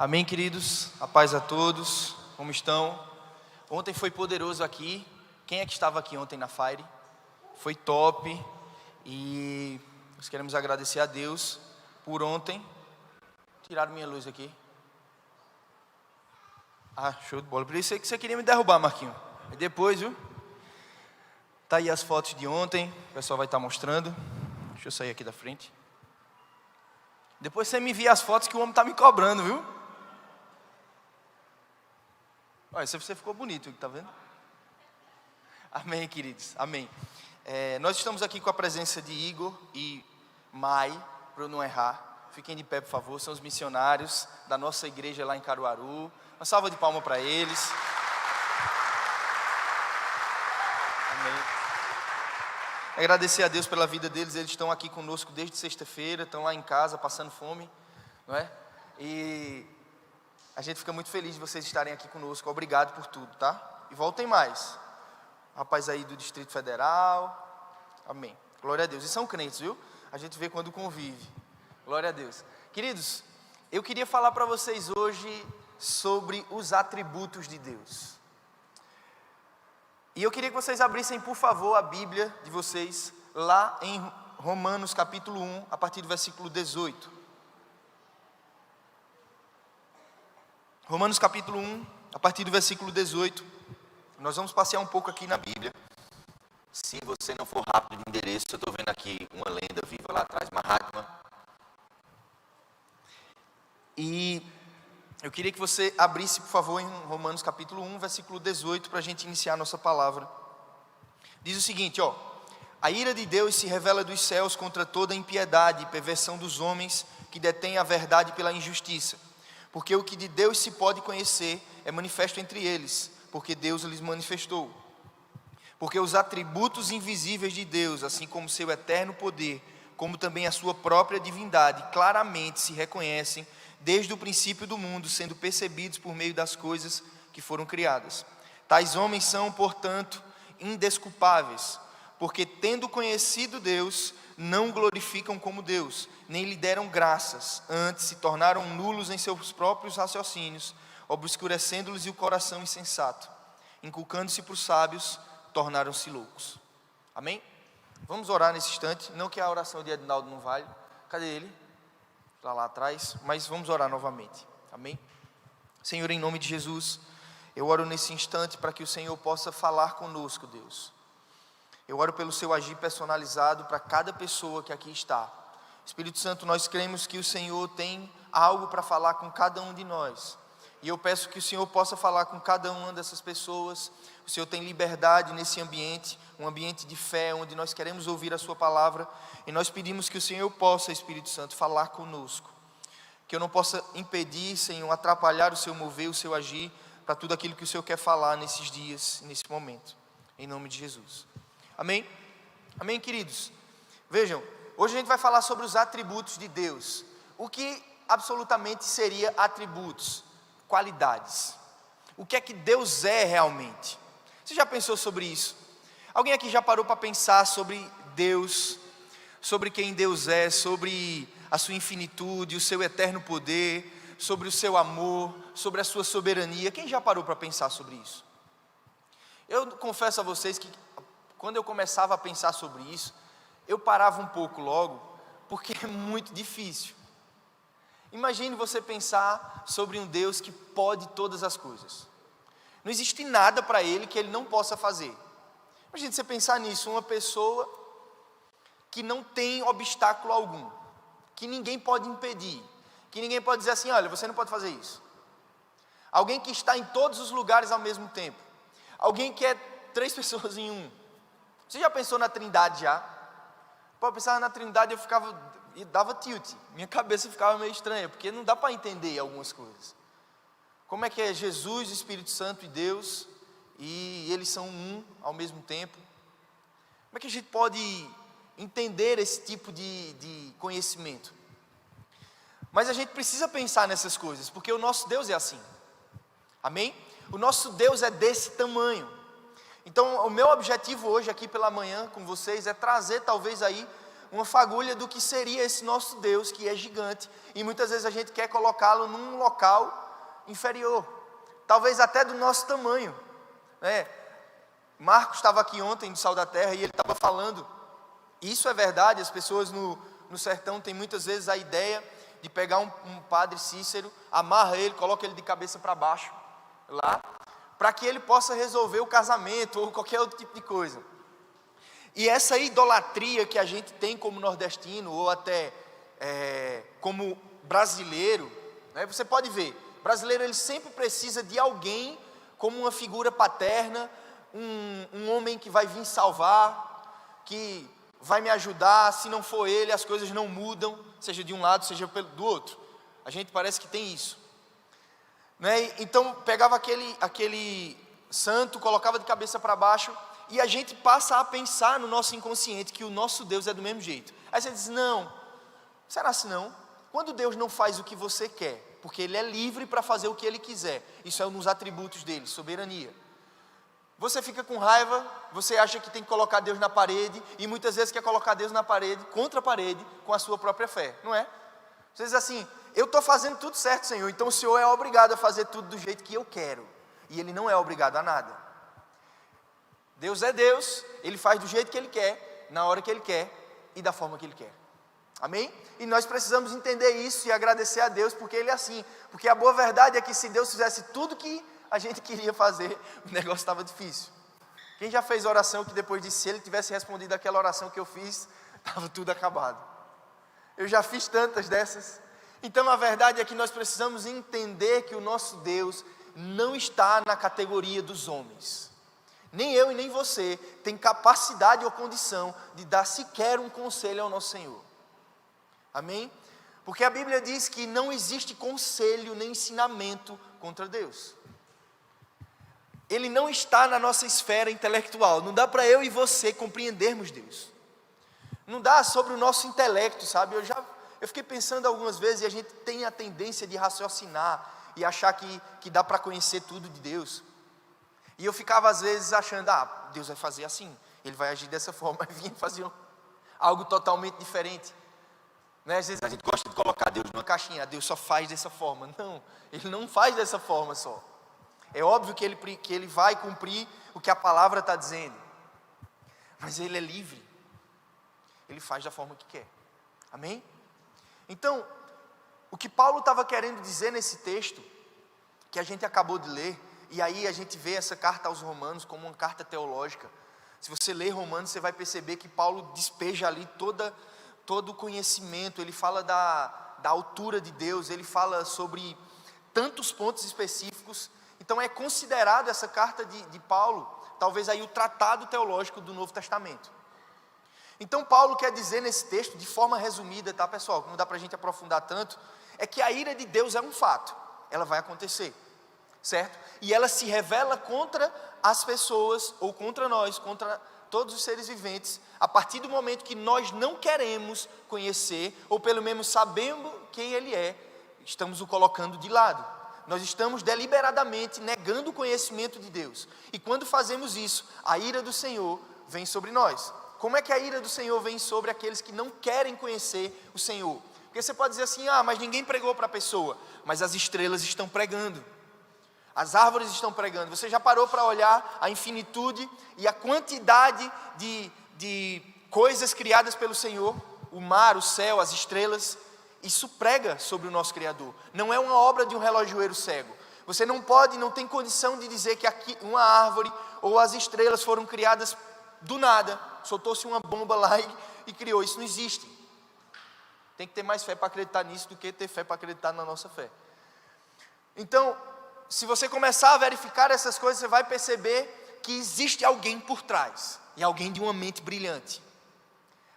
Amém, queridos? A paz a todos. Como estão? Ontem foi poderoso aqui. Quem é que estava aqui ontem na Fire? Foi top. E nós queremos agradecer a Deus por ontem. Tiraram minha luz aqui. Show de bola. Por isso é que você queria me derrubar, Marquinho. E depois, viu? Tá aí as fotos de ontem. O pessoal vai estar mostrando. Deixa eu sair aqui da frente. Depois você me envia as fotos que o homem tá me cobrando, viu? Olha, você ficou bonito, tá vendo? Amém, queridos, amém. Nós estamos aqui com a presença de Igor e Mai, para eu não errar. Fiquem de pé, por favor, são os missionários da nossa igreja lá em Caruaru. Uma salva de palmas para eles. Amém. Agradecer a Deus pela vida deles, eles estão aqui conosco desde sexta-feira, estão lá em casa passando fome, não é? E a gente fica muito feliz de vocês estarem aqui conosco. Obrigado por tudo, tá? E voltem mais. Rapaz aí do Distrito Federal. Amém. Glória a Deus. E são crentes, viu? A gente vê quando convive. Glória a Deus. Queridos, eu queria falar para vocês hoje sobre os atributos de Deus. E eu queria que vocês abrissem, por favor, a Bíblia de vocês lá em Romanos capítulo 1, a partir do versículo 18. Romanos capítulo 1, a partir do versículo 18. Nós vamos passear um pouco aqui na Bíblia. Se você não for rápido de endereço, eu estou vendo aqui uma lenda viva lá atrás, Mahatma. E eu queria que você abrisse, por favor, em Romanos capítulo 1, versículo 18, para a gente iniciar a nossa palavra. Diz o seguinte, a ira de Deus se revela dos céus contra toda impiedade e perversão dos homens que detêm a verdade pela injustiça. Porque o que de Deus se pode conhecer é manifesto entre eles, porque Deus lhes manifestou. Porque os atributos invisíveis de Deus, assim como seu eterno poder, como também a sua própria divindade, claramente se reconhecem desde o princípio do mundo, sendo percebidos por meio das coisas que foram criadas. Tais homens são, portanto, indesculpáveis, porque tendo conhecido Deus, não glorificam como Deus, nem lhe deram graças, antes se tornaram nulos em seus próprios raciocínios, obscurecendo-lhes o coração insensato, inculcando-se por sábios, tornaram-se loucos. Amém? Vamos orar nesse instante, não que a oração de Edinaldo não vale, cadê ele? Está lá atrás, mas vamos orar novamente, amém? Senhor, em nome de Jesus, eu oro nesse instante para que o Senhor possa falar conosco, Deus. Eu oro pelo seu agir personalizado para cada pessoa que aqui está. Espírito Santo, nós cremos que o Senhor tem algo para falar com cada um de nós. E eu peço que o Senhor possa falar com cada uma dessas pessoas. O Senhor tem liberdade nesse ambiente, um ambiente de fé, onde nós queremos ouvir a sua palavra. E nós pedimos que o Senhor possa, Espírito Santo, falar conosco. Que eu não possa impedir, Senhor, atrapalhar o seu mover, o seu agir, para tudo aquilo que o Senhor quer falar nesses dias, nesse momento. Em nome de Jesus. Amém? Amém, queridos? Vejam, hoje a gente vai falar sobre os atributos de Deus. O que absolutamente seria atributos? Qualidades. O que é que Deus é realmente? Você já pensou sobre isso? Alguém aqui já parou para pensar sobre Deus? Sobre quem Deus é, sobre a sua infinitude, o seu eterno poder, sobre o seu amor, sobre a sua soberania? Quem já parou para pensar sobre isso? Eu confesso a vocês que quando eu começava a pensar sobre isso, eu parava um pouco logo, porque é muito difícil. Imagine você pensar sobre um Deus que pode todas as coisas. Não existe nada para Ele que Ele não possa fazer. Imagine você pensar nisso, uma pessoa que não tem obstáculo algum, que ninguém pode impedir, que ninguém pode dizer assim, olha, você não pode fazer isso. Alguém que está em todos os lugares ao mesmo tempo. Alguém que é 3 pessoas em um. Você já pensou na Trindade já? Pô, eu pensava na Trindade, eu ficava, e dava tilt, minha cabeça ficava meio estranha, porque não dá para entender algumas coisas. Como é que é Jesus, Espírito Santo e Deus, e eles são um ao mesmo tempo? Como é que a gente pode entender esse tipo de conhecimento? Mas a gente precisa pensar nessas coisas, porque o nosso Deus é assim, amém? O nosso Deus é desse tamanho. Então, o meu objetivo hoje aqui pela manhã com vocês é trazer talvez aí uma fagulha do que seria esse nosso Deus, que é gigante, e muitas vezes a gente quer colocá-lo num local inferior, talvez até do nosso tamanho, né? Marcos estava aqui ontem do Sal da Terra e ele estava falando, isso é verdade, as pessoas no sertão têm muitas vezes a ideia de pegar um padre Cícero, amarra ele, coloca ele de cabeça para baixo, lá, para que ele possa resolver o casamento ou qualquer outro tipo de coisa. E essa idolatria que a gente tem como nordestino, ou até como brasileiro, né? Você pode ver, brasileiro ele sempre precisa de alguém como uma figura paterna, um homem que vai vir salvar, que vai me ajudar, se não for ele as coisas não mudam, seja de um lado, seja do outro. A gente parece que tem isso, né? Então pegava aquele santo, colocava de cabeça para baixo, e a gente passa a pensar no nosso inconsciente que o nosso Deus é do mesmo jeito. Aí você diz, não, será assim não? Quando Deus não faz o que você quer, porque Ele é livre para fazer o que Ele quiser, isso é um dos atributos dele, soberania. Você fica com raiva, você acha que tem que colocar Deus na parede, e muitas vezes quer colocar Deus na parede, contra a parede, com a sua própria fé, não é? Você diz assim, eu estou fazendo tudo certo, Senhor, então o Senhor é obrigado a fazer tudo do jeito que eu quero, e Ele não é obrigado a nada. Deus é Deus, Ele faz do jeito que Ele quer, na hora que Ele quer, e da forma que Ele quer. Amém? E nós precisamos entender isso e agradecer a Deus, porque Ele é assim, porque a boa verdade é que se Deus fizesse tudo que a gente queria fazer, o negócio estava difícil. Quem já fez oração que depois disse, se Ele tivesse respondido aquela oração que eu fiz, estava tudo acabado? Eu já fiz tantas dessas. Então a verdade é que nós precisamos entender que o nosso Deus não está na categoria dos homens. Nem eu e nem você tem capacidade ou condição de dar sequer um conselho ao nosso Senhor. Amém? Porque a Bíblia diz que não existe conselho nem ensinamento contra Deus. Ele não está na nossa esfera intelectual. Não dá para eu e você compreendermos Deus. Não dá sobre o nosso intelecto, sabe? Eu fiquei pensando algumas vezes, e a gente tem a tendência de raciocinar e achar que dá para conhecer tudo de Deus. E eu ficava às vezes achando, Deus vai fazer assim, Ele vai agir dessa forma, e vinha fazer algo totalmente diferente, né? Às vezes a gente gosta de colocar Deus numa caixinha, Deus só faz dessa forma. Não, Ele não faz dessa forma só. É óbvio que ele vai cumprir o que a palavra está dizendo, mas Ele é livre, Ele faz da forma que quer. Amém? Então, o que Paulo estava querendo dizer nesse texto, que a gente acabou de ler, e aí a gente vê essa carta aos Romanos como uma carta teológica. Se você ler Romanos, você vai perceber que Paulo despeja ali todo o conhecimento. Ele fala da altura de Deus, ele fala sobre tantos pontos específicos. Então é considerado essa carta de Paulo, talvez aí o tratado teológico do Novo Testamento. Então Paulo quer dizer nesse texto, de forma resumida, tá pessoal, que não dá para a gente aprofundar tanto, é que a ira de Deus é um fato, ela vai acontecer. Certo? E ela se revela contra as pessoas, ou contra nós, contra todos os seres viventes, a partir do momento que nós não queremos conhecer, ou pelo menos sabendo quem Ele é, estamos o colocando de lado. Nós estamos deliberadamente negando o conhecimento de Deus. E quando fazemos isso, a ira do Senhor vem sobre nós. Como é que a ira do Senhor vem sobre aqueles que não querem conhecer o Senhor? Porque você pode dizer assim, mas ninguém pregou para a pessoa, mas as estrelas estão pregando. As árvores estão pregando. Você já parou para olhar a infinitude e a quantidade de coisas criadas pelo Senhor? O mar, o céu, as estrelas. Isso prega sobre o nosso Criador. Não é uma obra de um relojoeiro cego. Você não tem condição de dizer que aqui uma árvore ou as estrelas foram criadas do nada. Soltou-se uma bomba lá e criou. Isso não existe. Tem que ter mais fé para acreditar nisso do que ter fé para acreditar na nossa fé. Então, se você começar a verificar essas coisas, você vai perceber que existe alguém por trás, e alguém de uma mente brilhante,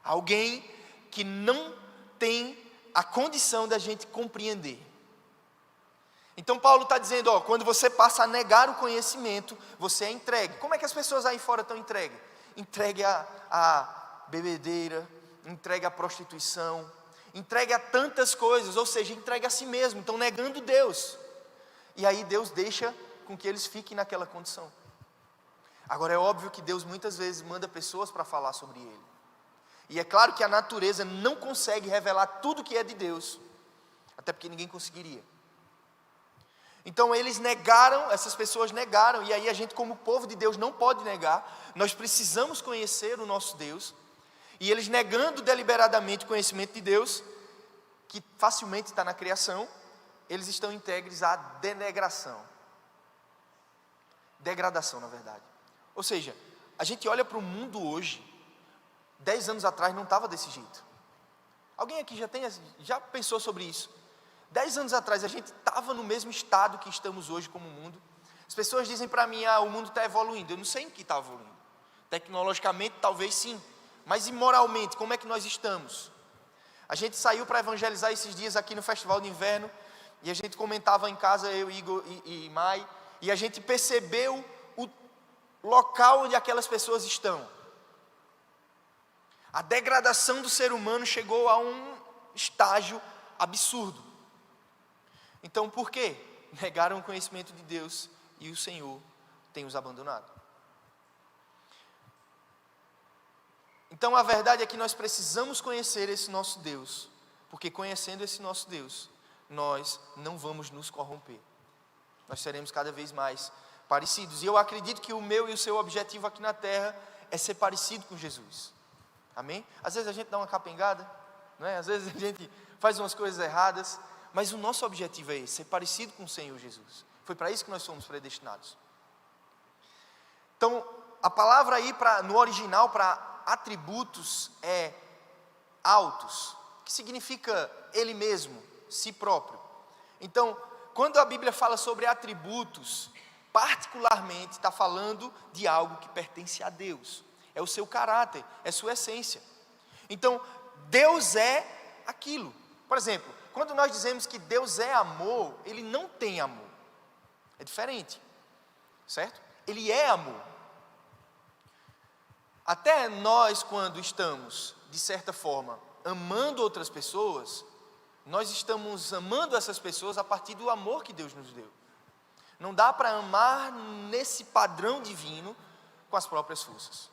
alguém que não tem a condição da gente compreender. Então Paulo está dizendo, quando você passa a negar o conhecimento, você é entregue. Como é que as pessoas aí fora estão entregues? Entregue a bebedeira, entregue a prostituição, entregue a tantas coisas, ou seja, entregue a si mesmo, estão negando Deus. E aí Deus deixa com que eles fiquem naquela condição. Agora é óbvio que Deus muitas vezes manda pessoas para falar sobre Ele. E é claro que a natureza não consegue revelar tudo que é de Deus, até porque ninguém conseguiria. Então eles negaram, essas pessoas negaram, e aí a gente como povo de Deus não pode negar, nós precisamos conhecer o nosso Deus, e eles negando deliberadamente o conhecimento de Deus, que facilmente está na criação, eles estão integres à denegação. Degradação, na verdade. Ou seja, a gente olha para o mundo hoje, 10 anos atrás não estava desse jeito. Alguém aqui já pensou sobre isso? 10 anos atrás a gente estava no mesmo estado que estamos hoje como mundo. As pessoas dizem para mim, o mundo está evoluindo. Eu não sei em que está evoluindo. Tecnologicamente talvez sim, mas imoralmente, como é que nós estamos? A gente saiu para evangelizar esses dias aqui no Festival de Inverno, e a gente comentava em casa, eu, Igor e Mai, e a gente percebeu o local onde aquelas pessoas estão. A degradação do ser humano chegou a um estágio absurdo. Então por quê? Negaram o conhecimento de Deus e o Senhor tem os abandonado. Então a verdade é que nós precisamos conhecer esse nosso Deus, porque conhecendo esse nosso Deus, nós não vamos nos corromper. Nós seremos cada vez mais parecidos. E eu acredito que o meu e o seu objetivo aqui na terra é ser parecido com Jesus. Amém? Às vezes a gente dá uma capengada, não é? Às vezes a gente faz umas coisas erradas, mas o nosso objetivo é esse, ser parecido com o Senhor Jesus. Foi para isso que nós somos predestinados. Então, a palavra aí no original para atributos é autos, que significa ele mesmo, si próprio. Então, quando a Bíblia fala sobre atributos, particularmente está falando de algo que pertence a Deus. É o seu caráter, é sua essência. Então, Deus é aquilo. Por exemplo, quando nós dizemos que Deus é amor, Ele não tem amor. É diferente, certo? Ele é amor. Até nós, quando estamos, de certa forma, amando outras pessoas, nós estamos amando essas pessoas a partir do amor que Deus nos deu. Não dá para amar nesse padrão divino com as próprias forças.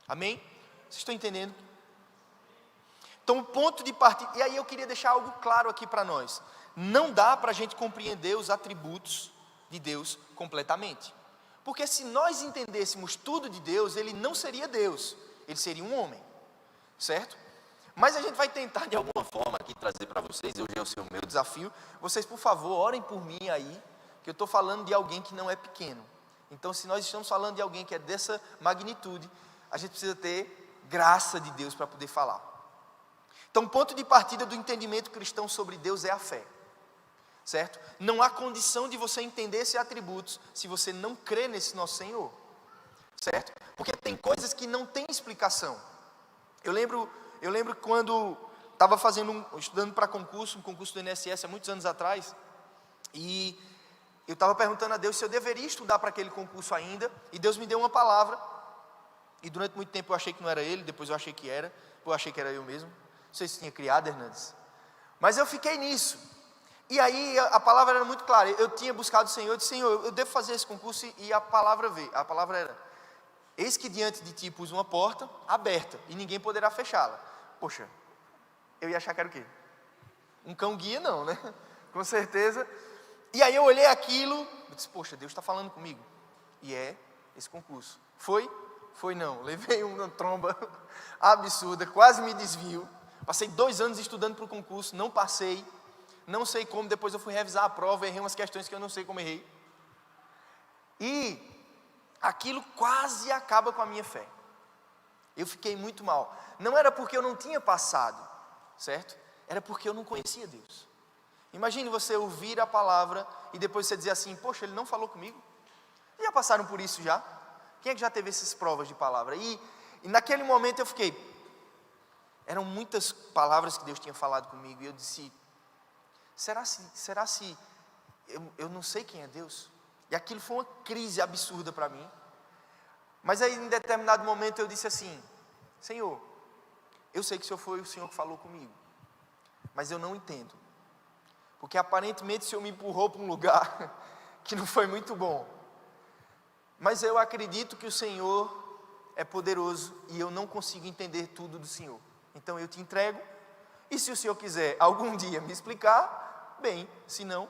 Amém? Vocês estão entendendo? Então o ponto de partida, e aí eu queria deixar algo claro aqui para nós. Não dá para a gente compreender os atributos de Deus completamente. Porque se nós entendêssemos tudo de Deus, Ele não seria Deus, Ele seria um homem. Certo? Mas a gente vai tentar de alguma forma aqui trazer para vocês, hoje é o meu desafio. Vocês por favor orem por mim aí, que eu estou falando de alguém que não é pequeno. Então se nós estamos falando de alguém que é dessa magnitude, a gente precisa ter graça de Deus para poder falar. Então o ponto de partida do entendimento cristão sobre Deus é a fé. Certo? Não há condição de você entender esses atributos se você não crê nesse nosso Senhor. Certo? Porque tem coisas que não têm explicação. Eu lembro quando estava estudando para concurso, um concurso do INSS há muitos anos atrás, e eu estava perguntando a Deus se eu deveria estudar para aquele concurso ainda, e Deus me deu uma palavra, e durante muito tempo eu achei que não era Ele, depois eu achei que era eu mesmo. Não sei se tinha criado, Hernandes, mas eu fiquei nisso. E aí a palavra era muito clara. Eu tinha buscado o Senhor, eu disse: Senhor, eu devo fazer esse concurso, e a palavra veio. A palavra era: eis que diante de ti pus uma porta aberta, e ninguém poderá fechá-la. Poxa, eu ia achar que era o quê? Um cão guia não, né? Com certeza. E aí eu olhei aquilo, eu disse: poxa, Deus está falando comigo. E é esse concurso. Foi? Foi não. Levei uma tromba absurda, quase me desvio. Passei 2 anos estudando para o concurso, não passei. Não sei como, depois eu fui revisar a prova, errei umas questões que eu não sei como errei. E aquilo quase acaba com a minha fé. Eu fiquei muito mal. Não era porque eu não tinha passado, certo? Era porque eu não conhecia Deus. Imagine você ouvir a palavra e depois você dizer assim: poxa, Ele não falou comigo. Já passaram por isso já? Quem é que já teve essas provas de palavra? E naquele momento eu fiquei... Eram muitas palavras que Deus tinha falado comigo, e eu disse: será se eu não sei quem é Deus? E aquilo foi uma crise absurda para mim. Mas aí em determinado momento eu disse assim: Senhor, eu sei que o Senhor foi o Senhor que falou comigo, mas eu não entendo, porque aparentemente o Senhor me empurrou para um lugar que não foi muito bom. Mas eu acredito que o Senhor é poderoso e eu não consigo entender tudo do Senhor. Então eu te entrego, e se o Senhor quiser algum dia me explicar, bem, se não.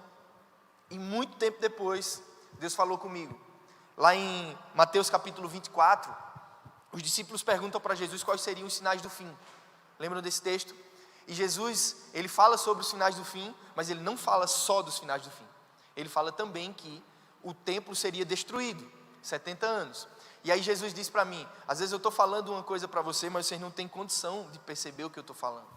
E muito tempo depois, Deus falou comigo. Lá em Mateus capítulo 24, os discípulos perguntam para Jesus quais seriam os sinais do fim. Lembram desse texto? E Jesus, ele fala sobre os sinais do fim, mas ele não fala só dos sinais do fim. Ele fala também que o templo seria destruído, 70 anos. E aí Jesus disse para mim, às vezes eu estou falando uma coisa para você, mas vocês não têm condição de perceber o que eu estou falando.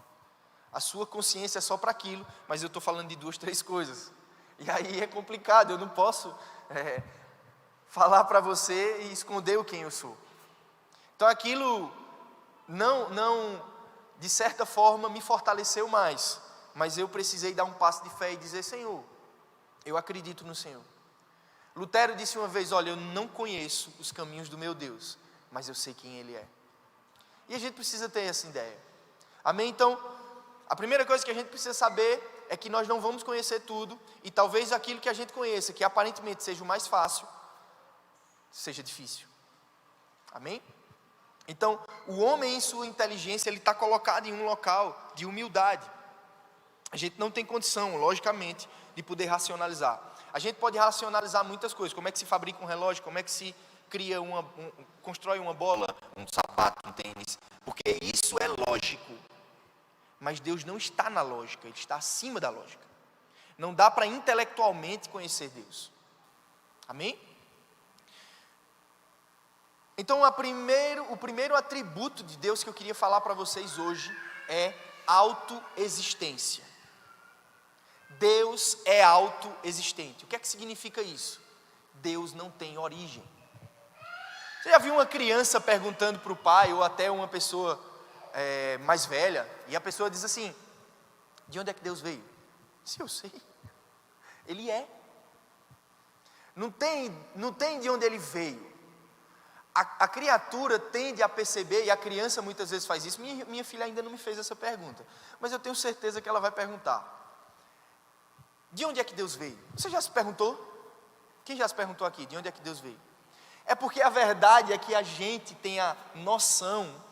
A sua consciência é só para aquilo, mas eu estou falando de 2, 3 coisas. E aí é complicado, eu não posso falar para você e esconder o quem eu sou. Então aquilo não, de certa forma, me fortaleceu mais. Mas eu precisei dar um passo de fé e dizer, Senhor, eu acredito no Senhor. Lutero disse uma vez, olha, eu não conheço os caminhos do meu Deus, mas eu sei quem Ele é. E a gente precisa ter essa ideia. Amém? Então, a primeira coisa que a gente precisa saber é que nós não vamos conhecer tudo, e talvez aquilo que a gente conheça, que aparentemente seja o mais fácil, seja difícil. Amém? Então, o homem em sua inteligência, ele está colocado em um local de humildade. A gente não tem condição, logicamente, de poder racionalizar. A gente pode racionalizar muitas coisas, como é que se fabrica um relógio, como é que se cria constrói uma bola, um sapato, um tênis, porque isso é lógico. Mas Deus não está na lógica, Ele está acima da lógica. Não dá para intelectualmente conhecer Deus. Amém? Então o primeiro atributo de Deus que eu queria falar para vocês hoje é autoexistência. Deus é autoexistente. O que é que significa isso? Deus não tem origem. Você já viu uma criança perguntando para o pai, ou até uma pessoa mais velha, e a pessoa diz assim, de onde é que Deus veio? Se eu sei, Ele é. Não tem de onde Ele veio. A criatura tende a perceber, e a criança muitas vezes faz isso. Minha filha ainda não me fez essa pergunta, mas eu tenho certeza que ela vai perguntar. De onde é que Deus veio? Você já se perguntou? Quem já se perguntou aqui, de onde é que Deus veio? É porque a verdade é que a gente tem a noção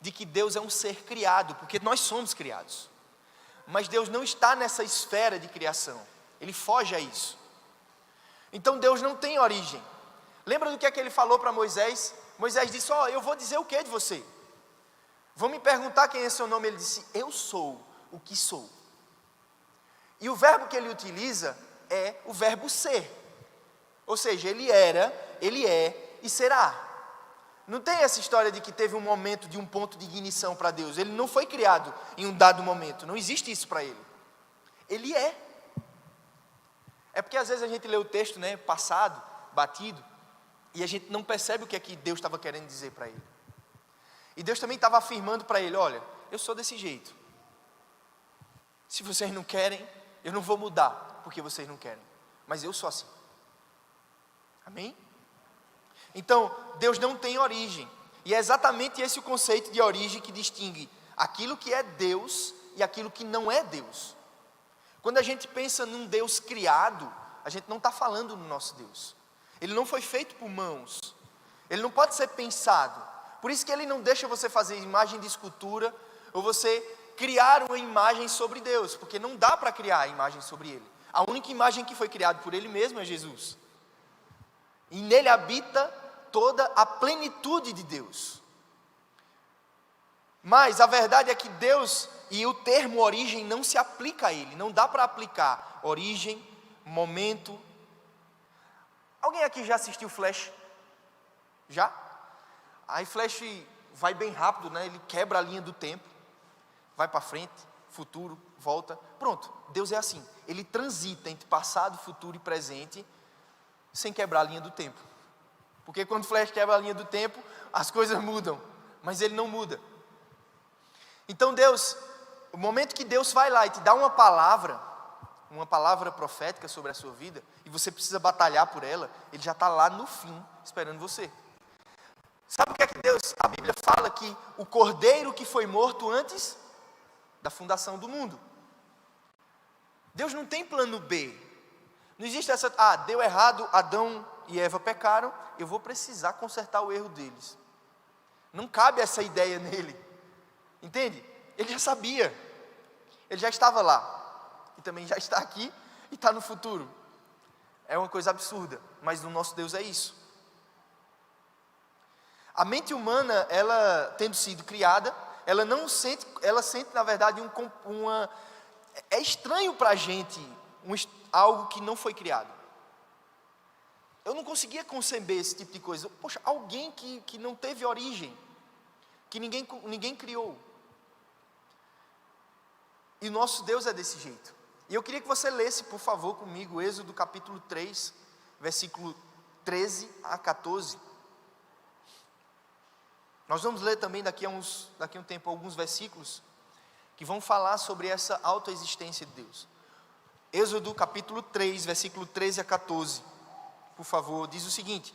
de que Deus é um ser criado, porque nós somos criados. Mas Deus não está nessa esfera de criação, Ele foge a isso. Então Deus não tem origem. Lembra do que é que Ele falou para Moisés? Moisés disse, eu vou dizer o que de você? Vão me perguntar quem é seu nome? Ele disse, eu sou o que sou. E o verbo que ele utiliza é o verbo ser. Ou seja, Ele era, Ele é e será. Não tem essa história de que teve um momento de um ponto de ignição para Deus. Ele não foi criado em um dado momento. Não existe isso para Ele. Ele é. É porque às vezes a gente lê o texto, passado, batido, e a gente não percebe o que é que Deus estava querendo dizer para ele. E Deus também estava afirmando para ele, olha, eu sou desse jeito. Se vocês não querem, eu não vou mudar, porque vocês não querem. Mas eu sou assim. Amém? Então, Deus não tem origem. E é exatamente esse o conceito de origem que distingue aquilo que é Deus e aquilo que não é Deus. Quando a gente pensa num Deus criado, a gente não está falando no nosso Deus. Ele não foi feito por mãos. Ele não pode ser pensado. Por isso que Ele não deixa você fazer imagem de escultura, ou você criar uma imagem sobre Deus, porque não dá para criar a imagem sobre Ele. A única imagem que foi criada por Ele mesmo é Jesus. E nele habita toda a plenitude de Deus. Mas a verdade é que Deus e o termo origem não se aplica a Ele. Não dá para aplicar origem, momento. Alguém aqui já assistiu Flash? Já? Aí Flash vai bem rápido, Ele quebra a linha do tempo. Vai para frente, futuro, volta. Pronto, Deus é assim. Ele transita entre passado, futuro e presente, sem quebrar a linha do tempo. Porque quando o Flash quebra a linha do tempo, as coisas mudam. Mas Ele não muda. Então Deus, o momento que Deus vai lá e te dá uma palavra profética sobre a sua vida, e você precisa batalhar por ela, Ele já está lá no fim, esperando você. Sabe o que é que a Bíblia fala? Que o cordeiro que foi morto antes da fundação do mundo. Deus não tem plano B. Não existe essa, deu errado, Adão e Eva pecaram, eu vou precisar consertar o erro deles. Não cabe essa ideia nele. Entende? Ele já sabia. Ele já estava lá. E também já está aqui e está no futuro. É uma coisa absurda, mas no nosso Deus é isso. A mente humana, ela tendo sido criada, ela sente na verdade é estranho para a gente algo que não foi criado. Eu não conseguia conceber esse tipo de coisa. Poxa, alguém que não teve origem, que ninguém criou. E o nosso Deus é desse jeito. E eu queria que você lesse, por favor, comigo, Êxodo capítulo 3, versículo 13 a 14. Nós vamos ler também daqui a um tempo alguns versículos que vão falar sobre essa autoexistência de Deus. Êxodo capítulo 3, versículo 13 a 14. Por favor, diz o seguinte: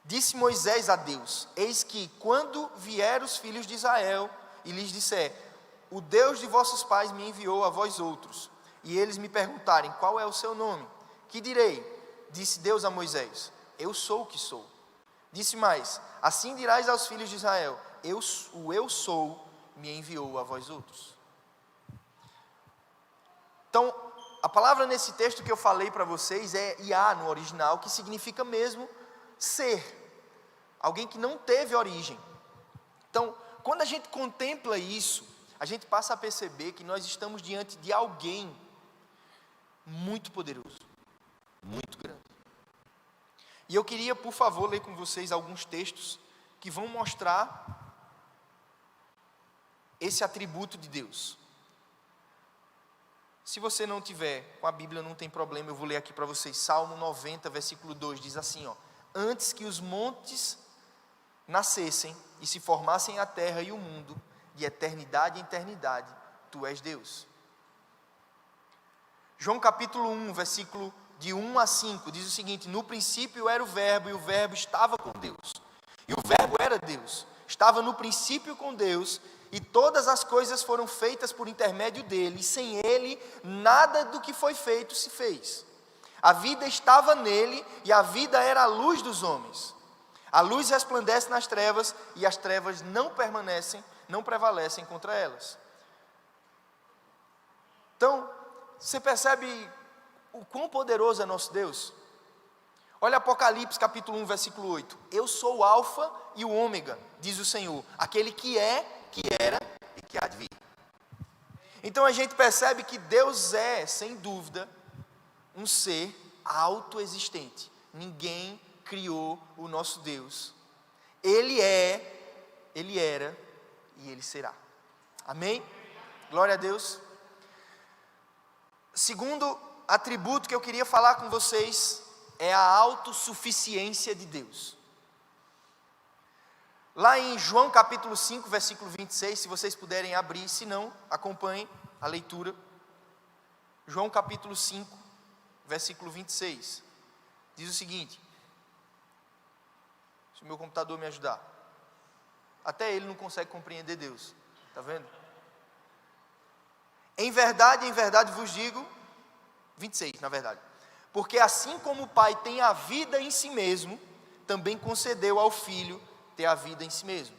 Disse Moisés a Deus: Eis que, quando vier os filhos de Israel e lhes disser: O Deus de vossos pais me enviou a vós outros, e eles me perguntarem: Qual é o seu nome? Que direi? Disse Deus a Moisés: Eu sou o que sou. Disse mais: Assim dirás aos filhos de Israel: Eu sou me enviou a vós outros. Então, a palavra nesse texto que eu falei para vocês é Iá no original, que significa mesmo ser. Alguém que não teve origem. Então, quando a gente contempla isso, a gente passa a perceber que nós estamos diante de alguém muito poderoso, muito grande. E eu queria, por favor, ler com vocês alguns textos que vão mostrar esse atributo de Deus. Se você não tiver com a Bíblia, não tem problema, eu vou ler aqui para vocês. Salmo 90, versículo 2, diz assim, Antes que os montes nascessem e se formassem a terra e o mundo, de eternidade em eternidade, Tu és Deus. João capítulo 1, versículo de 1 a 5, diz o seguinte: No princípio era o verbo, e o verbo estava com Deus. E o verbo era Deus. Estava no princípio com Deus, e todas as coisas foram feitas por intermédio dele, e sem ele, nada do que foi feito se fez. A vida estava nele, e a vida era a luz dos homens. A luz resplandece nas trevas, e as trevas não prevalecem contra elas. Então, você percebe o quão poderoso é nosso Deus? Olha Apocalipse capítulo 1, versículo 8. Eu sou o alfa e o ômega, diz o Senhor, aquele que é, que era e que há de vir. Então a gente percebe que Deus é, sem dúvida, um ser autoexistente. Ninguém criou o nosso Deus. Ele é, Ele era e Ele será. Amém? Glória a Deus. Segundo atributo que eu queria falar com vocês é a autossuficiência de Deus. Lá em João capítulo 5, versículo 26, se vocês puderem abrir, se não, acompanhem a leitura. João capítulo 5, versículo 26, diz o seguinte, se o meu computador me ajudar, até ele não consegue compreender Deus, está vendo? Em verdade vos digo, 26 na verdade, porque assim como o Pai tem a vida em si mesmo, também concedeu ao Filho ter a vida em si mesmo.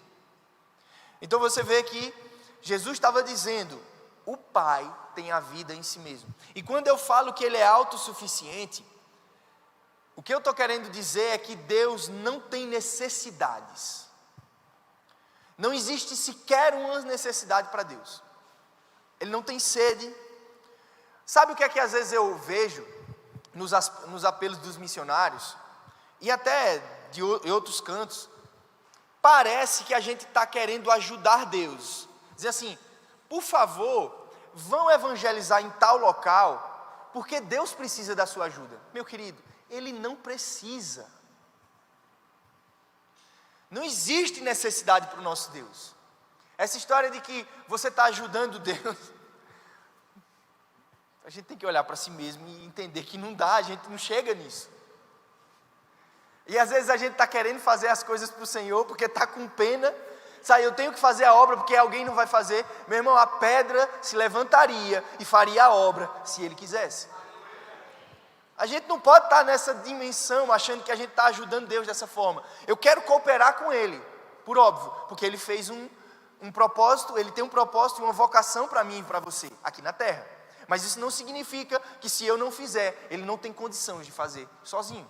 Então você vê que Jesus estava dizendo, o Pai tem a vida em si mesmo. E quando eu falo que Ele é autossuficiente, o que eu estou querendo dizer é que Deus não tem necessidades. Não existe sequer uma necessidade para Deus. Ele não tem sede. Sabe o que é que às vezes eu vejo nos apelos dos missionários, e até de outros cantos? Parece que a gente está querendo ajudar Deus. Dizer assim, por favor, vão evangelizar em tal local, porque Deus precisa da sua ajuda. Meu querido, Ele não precisa. Não existe necessidade para o nosso Deus. Essa história de que você está ajudando Deus, a gente tem que olhar para si mesmo e entender que não dá, a gente não chega nisso. E às vezes a gente está querendo fazer as coisas para o Senhor, porque está com pena, sabe, eu tenho que fazer a obra porque alguém não vai fazer. Meu irmão, a pedra se levantaria e faria a obra, se Ele quisesse. A gente não pode estar nessa dimensão, achando que a gente está ajudando Deus dessa forma. Eu quero cooperar com Ele, por óbvio, porque ele fez um propósito, ele tem um propósito e uma vocação para mim e para você, aqui na terra. Mas isso não significa que se eu não fizer, ele não tem condições de fazer sozinho.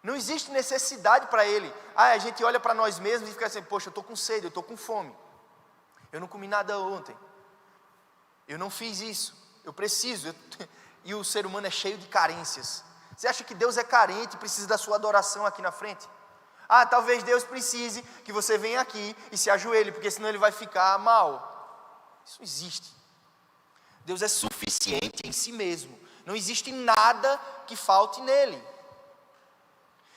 Não existe necessidade para ele. A gente olha para nós mesmos e fica assim, poxa, eu estou com sede, eu estou com fome. Eu não comi nada ontem. Eu não fiz isso. Eu preciso. E o ser humano é cheio de carências. Você acha que Deus é carente e precisa da sua adoração aqui na frente? Talvez Deus precise que você venha aqui e se ajoelhe, porque senão ele vai ficar mal. Isso não existe. Deus é suficiente em si mesmo. Não existe nada que falte nele.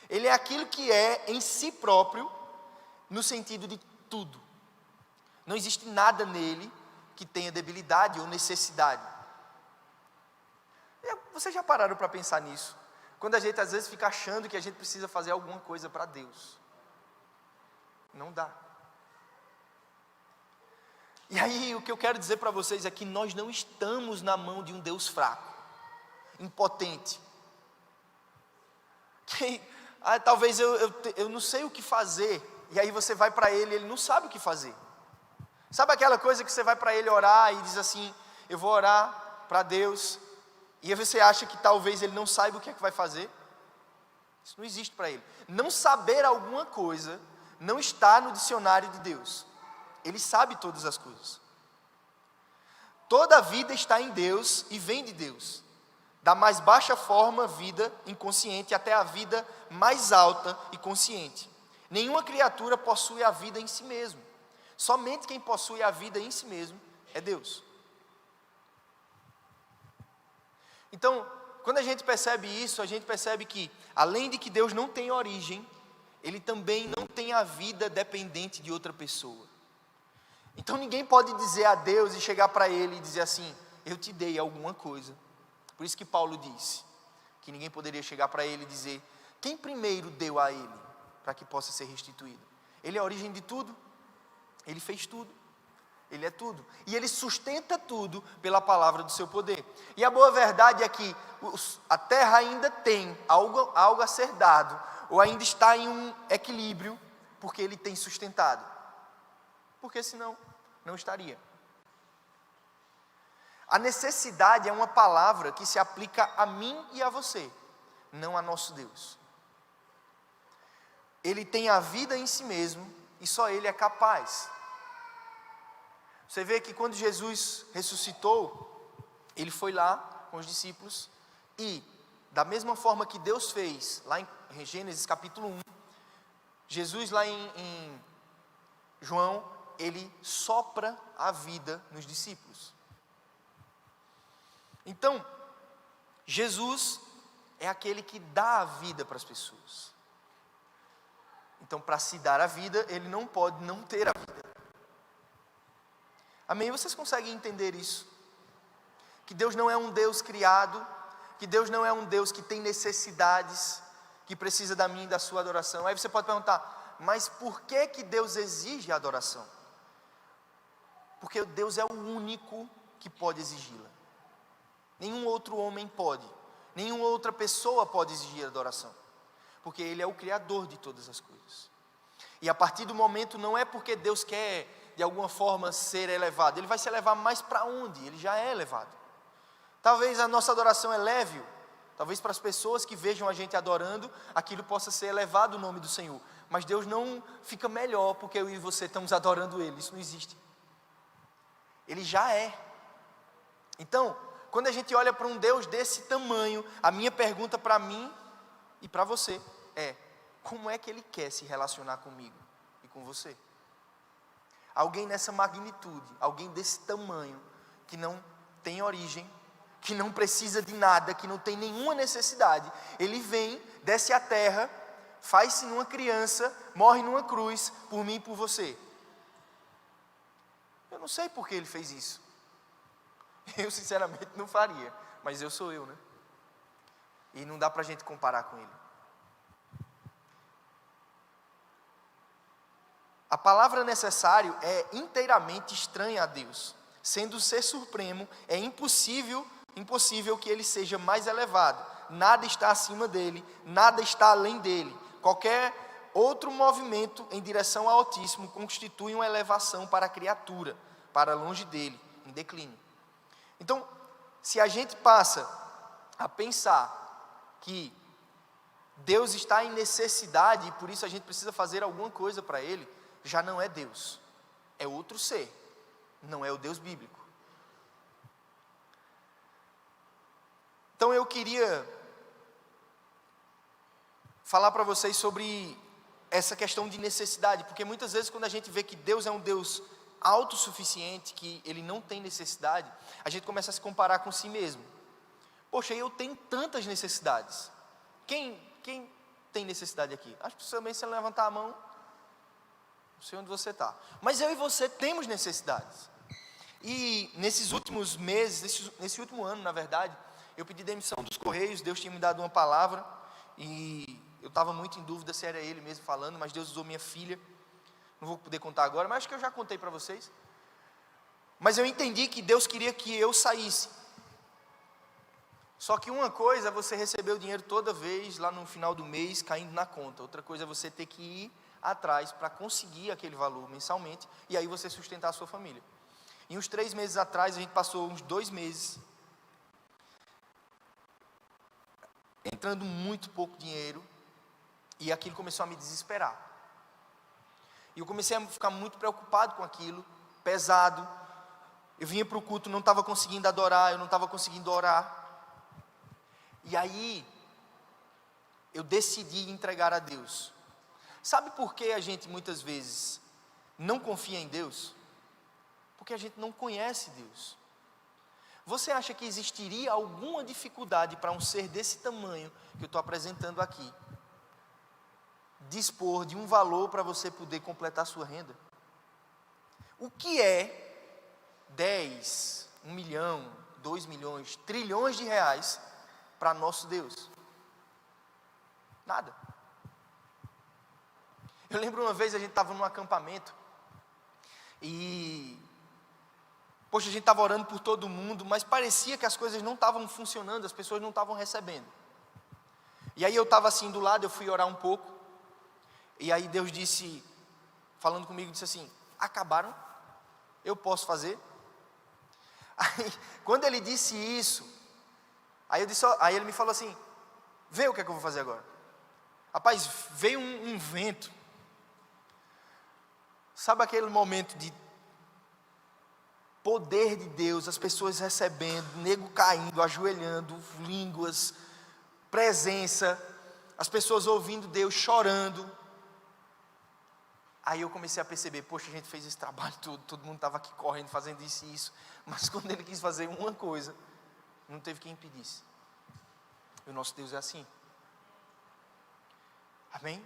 Ele é aquilo que é em si próprio, no sentido de tudo. Não existe nada nele que tenha debilidade ou necessidade. Vocês já pararam para pensar nisso? Quando a gente às vezes fica achando que a gente precisa fazer alguma coisa para Deus. Não dá. E aí o que eu quero dizer para vocês é que nós não estamos na mão de um Deus fraco, impotente. Talvez eu não sei o que fazer. E aí você vai para ele não sabe o que fazer. Sabe aquela coisa que você vai para ele orar e diz assim, eu vou orar para Deus, e aí você acha que talvez ele não saiba o que é que vai fazer? Isso não existe para ele. Não saber alguma coisa não está no dicionário de Deus. Ele sabe todas as coisas. Toda a vida está em Deus e vem de Deus. Da mais baixa forma, vida inconsciente, até a vida mais alta e consciente. Nenhuma criatura possui a vida em si mesmo. Somente quem possui a vida em si mesmo é Deus. Então, quando a gente percebe isso, a gente percebe que, além de que Deus não tem origem, Ele também não tem a vida dependente de outra pessoa. Então ninguém pode dizer a Deus e chegar para Ele e dizer assim, eu te dei alguma coisa. Por isso que Paulo disse, que ninguém poderia chegar para Ele e dizer, quem primeiro deu a Ele, para que possa ser restituído? Ele é a origem de tudo, Ele fez tudo, Ele é tudo. E Ele sustenta tudo pela palavra do seu poder. E a boa verdade é que a terra ainda tem algo a ser dado, ou ainda está em um equilíbrio, porque Ele tem sustentado. Porque senão, não estaria. A necessidade é uma palavra que se aplica a mim e a você, não a nosso Deus. Ele tem a vida em si mesmo e só Ele é capaz. Você vê que quando Jesus ressuscitou, Ele foi lá com os discípulos e, da mesma forma que Deus fez, lá em Gênesis capítulo 1, Jesus lá em João, Ele sopra a vida nos discípulos. Então, Jesus é aquele que dá a vida para as pessoas. Então, para se dar a vida, Ele não pode não ter a vida. Amém? Vocês conseguem entender isso? Que Deus não é um Deus criado, que Deus não é um Deus que tem necessidades, que precisa da minha e da sua adoração. Aí você pode perguntar, mas por que Deus exige a adoração? Porque Deus é o único que pode exigi-la. Nenhum outro homem pode, nenhuma outra pessoa pode exigir adoração, porque Ele é o Criador de todas as coisas. E a partir do momento, não é porque Deus quer de alguma forma ser elevado, Ele vai se elevar mais para onde? Ele já é elevado. Talvez a nossa adoração eleve, talvez para as pessoas que vejam a gente adorando, aquilo possa ser elevado o nome do Senhor, mas Deus não fica melhor porque eu e você estamos adorando Ele, isso não existe. Ele já é. Então, quando a gente olha para um Deus desse tamanho, a minha pergunta para mim e para você é, como é que Ele quer se relacionar comigo e com você? Alguém nessa magnitude, alguém desse tamanho, que não tem origem, que não precisa de nada, que não tem nenhuma necessidade, Ele vem, desce à terra, faz-se numa criança, morre numa cruz, por mim e por você. Eu não sei por que Ele fez isso. Eu sinceramente não faria, mas eu sou eu, né? E não dá para a gente comparar com Ele. A palavra necessário é inteiramente estranha a Deus. Sendo o ser supremo, é impossível que Ele seja mais elevado. Nada está acima dele, nada está além dele. Qualquer outro movimento em direção ao Altíssimo constitui uma elevação para a criatura, para longe dele, em declínio. Então, se a gente passa a pensar que Deus está em necessidade e por isso a gente precisa fazer alguma coisa para Ele, já não é Deus, é outro ser, não é o Deus bíblico. Então eu queria falar para vocês sobre essa questão de necessidade, porque muitas vezes quando a gente vê que Deus é um Deus autossuficiente, que Ele não tem necessidade, a gente começa a se comparar com si mesmo. Poxa, eu tenho tantas necessidades. Quem tem necessidade aqui? Acho que também se levantar a mão, não sei onde você está. Mas eu e você temos necessidades. E nesses últimos meses, nesse último ano, na verdade, eu pedi demissão dos Correios. Deus tinha me dado uma palavra e eu estava muito em dúvida se era Ele mesmo falando, mas Deus usou minha filha. Não vou poder contar agora, mas acho que eu já contei para vocês. Mas eu entendi que Deus queria que eu saísse. Só que uma coisa é você receber o dinheiro toda vez, lá no final do mês, caindo na conta. Outra coisa é você ter que ir atrás para conseguir aquele valor mensalmente, e aí você sustentar a sua família. E uns 3 meses atrás, a gente passou uns 2 meses, entrando muito pouco dinheiro, e aquilo começou a me desesperar. E eu comecei a ficar muito preocupado com aquilo, pesado. Eu vinha para o culto, não estava conseguindo adorar, eu não estava conseguindo orar. E aí, eu decidi entregar a Deus. Sabe por que a gente muitas vezes não confia em Deus? Porque a gente não conhece Deus. Você acha que existiria alguma dificuldade para um ser desse tamanho que eu estou apresentando aqui dispor de um valor para você poder completar a sua renda? O que é 10, 1 milhão, 2 milhões, trilhões de reais para nosso Deus? Nada. Eu lembro uma vez a gente estava num acampamento e, poxa, a gente estava orando por todo mundo, mas parecia que as coisas não estavam funcionando, as pessoas não estavam recebendo. E aí eu estava assim do lado, eu fui orar um pouco, e aí Deus disse, falando comigo, disse assim: acabaram? Eu posso fazer? Aí, quando ele disse isso, aí ele me falou assim: vê o que é que eu vou fazer agora. Rapaz, veio um vento. Sabe aquele momento de poder de Deus, as pessoas recebendo, nego caindo, ajoelhando, línguas, presença, as pessoas ouvindo Deus, chorando. Aí eu comecei a perceber, poxa, a gente fez esse trabalho todo mundo estava aqui correndo, fazendo isso e isso, mas quando Ele quis fazer uma coisa, não teve quem impedisse. E o nosso Deus é assim. Amém?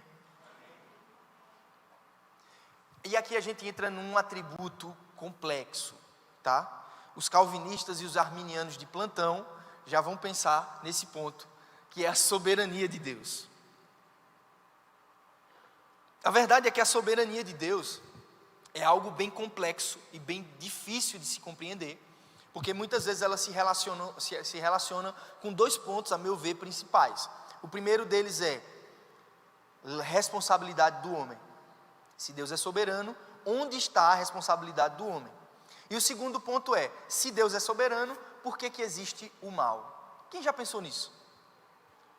E aqui a gente entra num atributo complexo, tá? Os calvinistas e os arminianos de plantão já vão pensar nesse ponto, que é a soberania de Deus. A verdade é que a soberania de Deus é algo bem complexo e bem difícil de se compreender, porque muitas vezes ela se relaciona com 2 pontos, a meu ver, principais. O primeiro deles é responsabilidade do homem. Se Deus é soberano, onde está a responsabilidade do homem? E o segundo ponto é, se Deus é soberano, por que existe o mal? Quem já pensou nisso?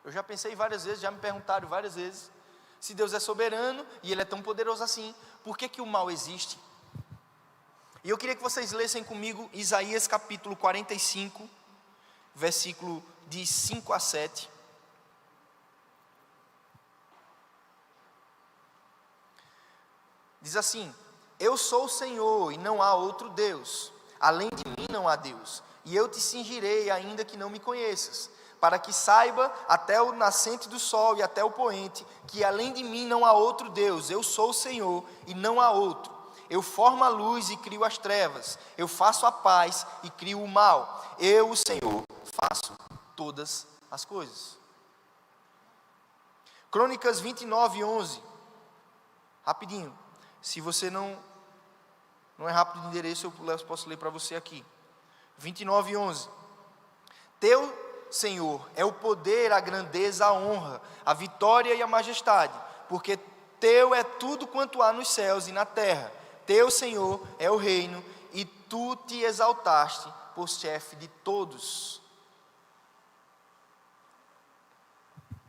Eu já pensei várias vezes, já me perguntaram várias vezes. Se Deus é soberano e Ele é tão poderoso assim, por que o mal existe? E eu queria que vocês lessem comigo Isaías capítulo 45, versículo de 5 a 7. Diz assim: eu sou o Senhor e não há outro Deus, além de mim não há Deus, e eu te cingirei ainda que não me conheças, para que saiba até o nascente do sol e até o poente, que além de mim não há outro Deus. Eu sou o Senhor e não há outro. Eu formo a luz e crio as trevas, eu faço a paz e crio o mal. Eu, o Senhor, faço todas as coisas. Crônicas 29, 11. Rapidinho. Se você não é rápido de endereço, eu posso ler para você aqui. 29, 11. Teu, Senhor, é o poder, a grandeza, a honra, a vitória e a majestade, porque teu é tudo quanto há nos céus e na terra. Teu, Senhor, é o reino, e tu te exaltaste por chefe de todos.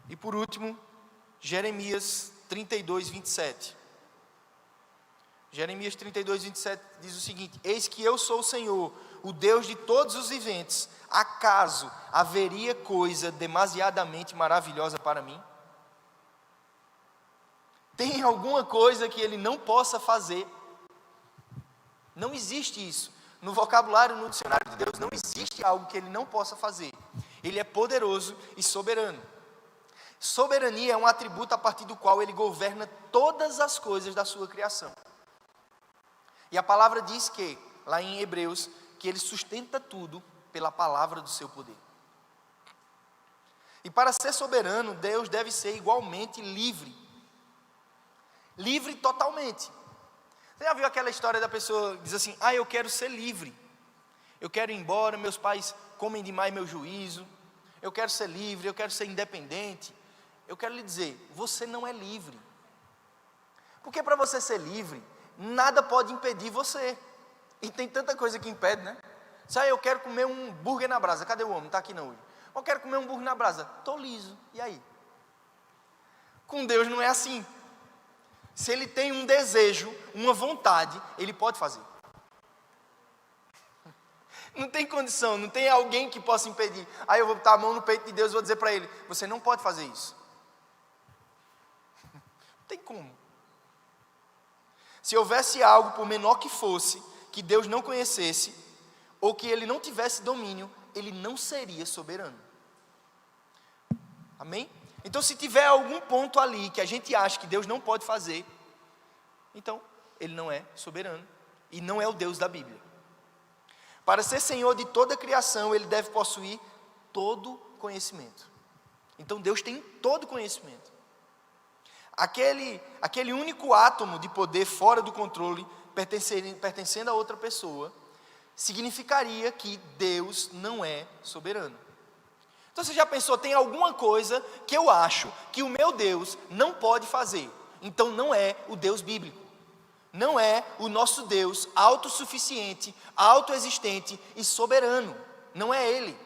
E por último, Jeremias 32, 27. Jeremias 32, 27 diz o seguinte: eis que eu sou o Senhor, o Deus de todos os viventes. Acaso haveria coisa demasiadamente maravilhosa para mim? Tem alguma coisa que ele não possa fazer? Não existe isso. No vocabulário, no dicionário de Deus, não existe algo que ele não possa fazer. Ele é poderoso e soberano. Soberania é um atributo a partir do qual ele governa todas as coisas da sua criação. E a palavra diz que, lá em Hebreus, que ele sustenta tudo pela palavra do seu poder. E para ser soberano, Deus deve ser igualmente livre. Livre totalmente. Você já viu aquela história da pessoa que diz assim: eu quero ser livre. Eu quero ir embora, meus pais comem demais meu juízo. Eu quero ser livre, eu quero ser independente. Eu quero lhe dizer, você não é livre. Porque para você ser livre, nada pode impedir você. E tem tanta coisa que impede, né? Eu quero comer um hambúrguer na brasa. Cadê o homem? Está aqui não hoje. Eu quero comer um hambúrguer na brasa. Estou liso. E aí? Com Deus não é assim. Se ele tem um desejo, uma vontade, ele pode fazer. Não tem condição, não tem alguém que possa impedir. Aí eu vou botar a mão no peito de Deus e vou dizer para ele: você não pode fazer isso. Não tem como. Se houvesse algo, por menor que fosse, que Deus não conhecesse, ou que ele não tivesse domínio, ele não seria soberano. Amém? Então, se tiver algum ponto ali que a gente acha que Deus não pode fazer, então ele não é soberano e não é o Deus da Bíblia. Para ser Senhor de toda a criação, ele deve possuir todo conhecimento. Então Deus tem todo conhecimento. Aquele único átomo de poder fora do controle, pertencendo a outra pessoa, significaria que Deus não é soberano. Então você já pensou, tem alguma coisa que eu acho que o meu Deus não pode fazer? Então não é o Deus bíblico. Não é o nosso Deus autossuficiente, autoexistente e soberano. Não é Ele.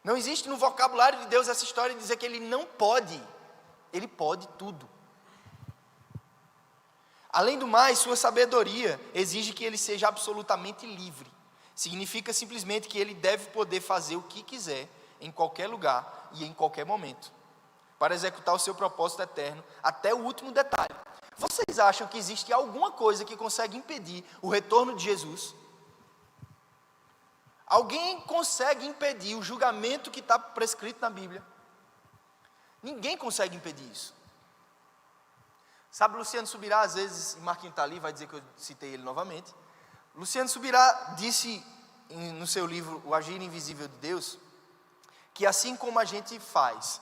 Não existe no vocabulário de Deus essa história de dizer que Ele não pode. Ele pode tudo. Além do mais, sua sabedoria exige que Ele seja absolutamente livre. Significa simplesmente que Ele deve poder fazer o que quiser, em qualquer lugar e em qualquer momento, para executar o seu propósito eterno, até o último detalhe. Vocês acham que existe alguma coisa que consegue impedir o retorno de Jesus? Alguém consegue impedir o julgamento que está prescrito na Bíblia? Ninguém consegue impedir isso. Sabe, Luciano Subirá, às vezes, e Marquinhos está ali, vai dizer que eu citei ele novamente. Luciano Subirá disse no seu livro O Agir Invisível de Deus, que assim como a gente faz,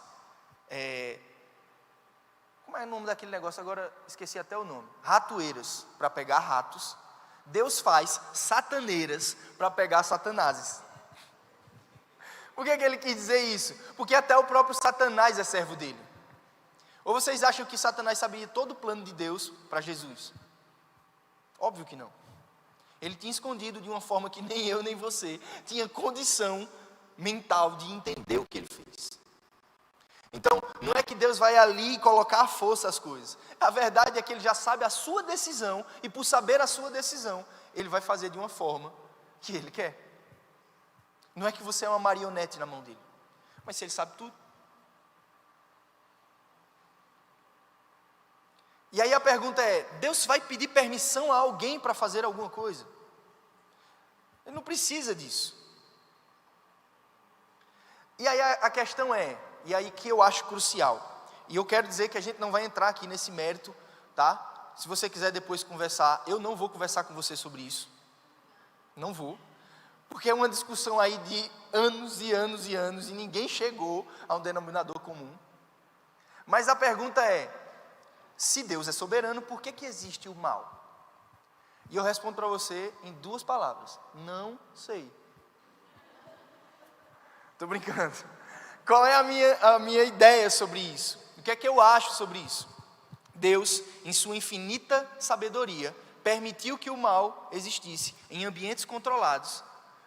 como é o nome daquele negócio? Agora esqueci até o nome. Ratoeiras para pegar ratos. Deus faz sataneiras para pegar satanases. Por que ele quis dizer isso? Porque até o próprio Satanás é servo dele. Ou vocês acham que Satanás sabia todo o plano de Deus para Jesus? Óbvio que não. Ele tinha escondido de uma forma que nem eu nem você tinha condição mental de entender o que ele fez. Então, não é que Deus vai ali colocar à força as coisas. A verdade é que Ele já sabe a sua decisão, e por saber a sua decisão, Ele vai fazer de uma forma que Ele quer. Não é que você é uma marionete na mão dele, mas se Ele sabe tudo. E aí a pergunta é, Deus vai pedir permissão a alguém para fazer alguma coisa? Ele não precisa disso. E aí a questão é, e aí que eu acho crucial, e eu quero dizer que a gente não vai entrar aqui nesse mérito, tá? Se você quiser depois conversar, eu não vou conversar com você sobre isso. Não vou. Porque é uma discussão aí de anos e anos e anos, e ninguém chegou a um denominador comum. Mas a pergunta é, se Deus é soberano, por que existe o mal? E eu respondo para você em 2 palavras: não sei. Estou brincando. Qual é a minha ideia sobre isso? O que é que eu acho sobre isso? Deus, em sua infinita sabedoria, permitiu que o mal existisse em ambientes controlados,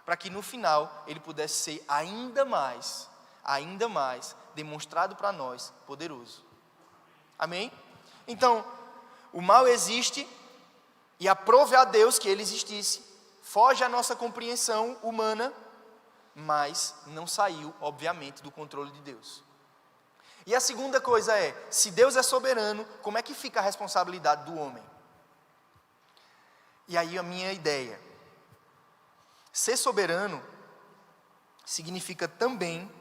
para que no final ele pudesse ser ainda mais demonstrado para nós poderoso. Amém? Então, o mal existe e aprove a Deus que ele existisse, foge à nossa compreensão humana, mas não saiu, obviamente, do controle de Deus. E a segunda coisa é, se Deus é soberano, como é que fica a responsabilidade do homem? E aí a minha ideia, ser soberano significa também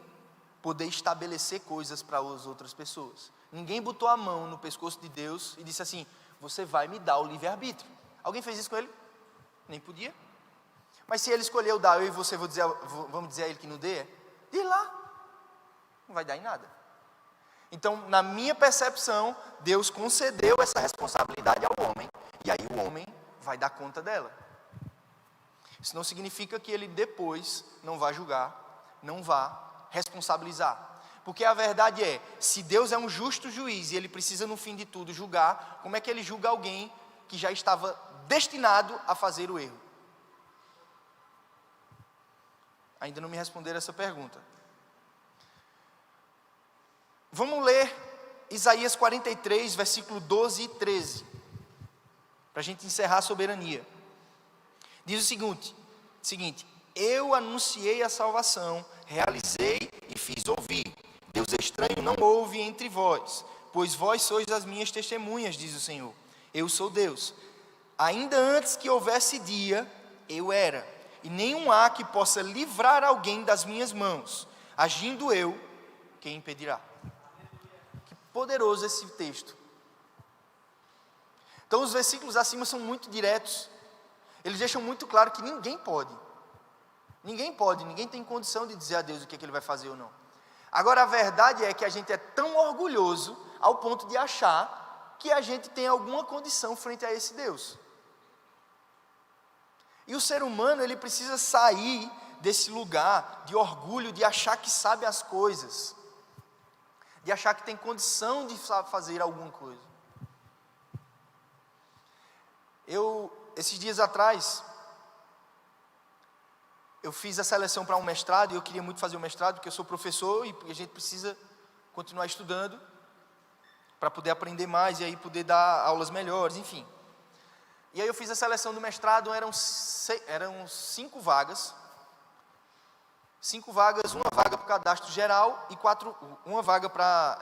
poder estabelecer coisas para as outras pessoas. Ninguém botou a mão no pescoço de Deus e disse assim, você vai me dar o livre-arbítrio. Alguém fez isso com ele? Nem podia. Mas se ele escolheu dar, eu e você vamos dizer a ele que não dê? Diz lá. Não vai dar em nada. Então, na minha percepção, Deus concedeu essa responsabilidade ao homem. E aí o homem vai dar conta dela. Isso não significa que ele depois não vá julgar, não vá responsabilizar. Porque a verdade é, se Deus é um justo juiz e ele precisa no fim de tudo julgar, como é que ele julga alguém que já estava destinado a fazer o erro? Ainda não me responderam essa pergunta. Vamos ler Isaías 43, versículo 12 e 13, para a gente encerrar a soberania. Diz o seguinte, eu anunciei a salvação, realizei e fiz ouvir. Deus estranho não houve entre vós, pois vós sois as minhas testemunhas, diz o Senhor. Eu sou Deus. Ainda antes que houvesse dia, eu era, e nenhum há que possa livrar alguém das minhas mãos. Agindo eu, quem impedirá? Que poderoso esse texto. Então os versículos acima são muito diretos. Eles deixam muito claro que ninguém pode, ninguém tem condição de dizer a Deus o que ele vai fazer ou não. Agora a verdade é que a gente é tão orgulhoso ao ponto de achar que a gente tem alguma condição frente a esse Deus. E o ser humano, ele precisa sair desse lugar de orgulho, de achar que sabe as coisas, de achar que tem condição de fazer alguma coisa. Esses dias atrás, eu fiz a seleção para um mestrado, e eu queria muito fazer o mestrado, porque eu sou professor, e a gente precisa continuar estudando, para poder aprender mais, e aí poder dar aulas melhores, enfim. E aí eu fiz a seleção do mestrado, eram 5 vagas, uma vaga para o cadastro geral, e uma vaga para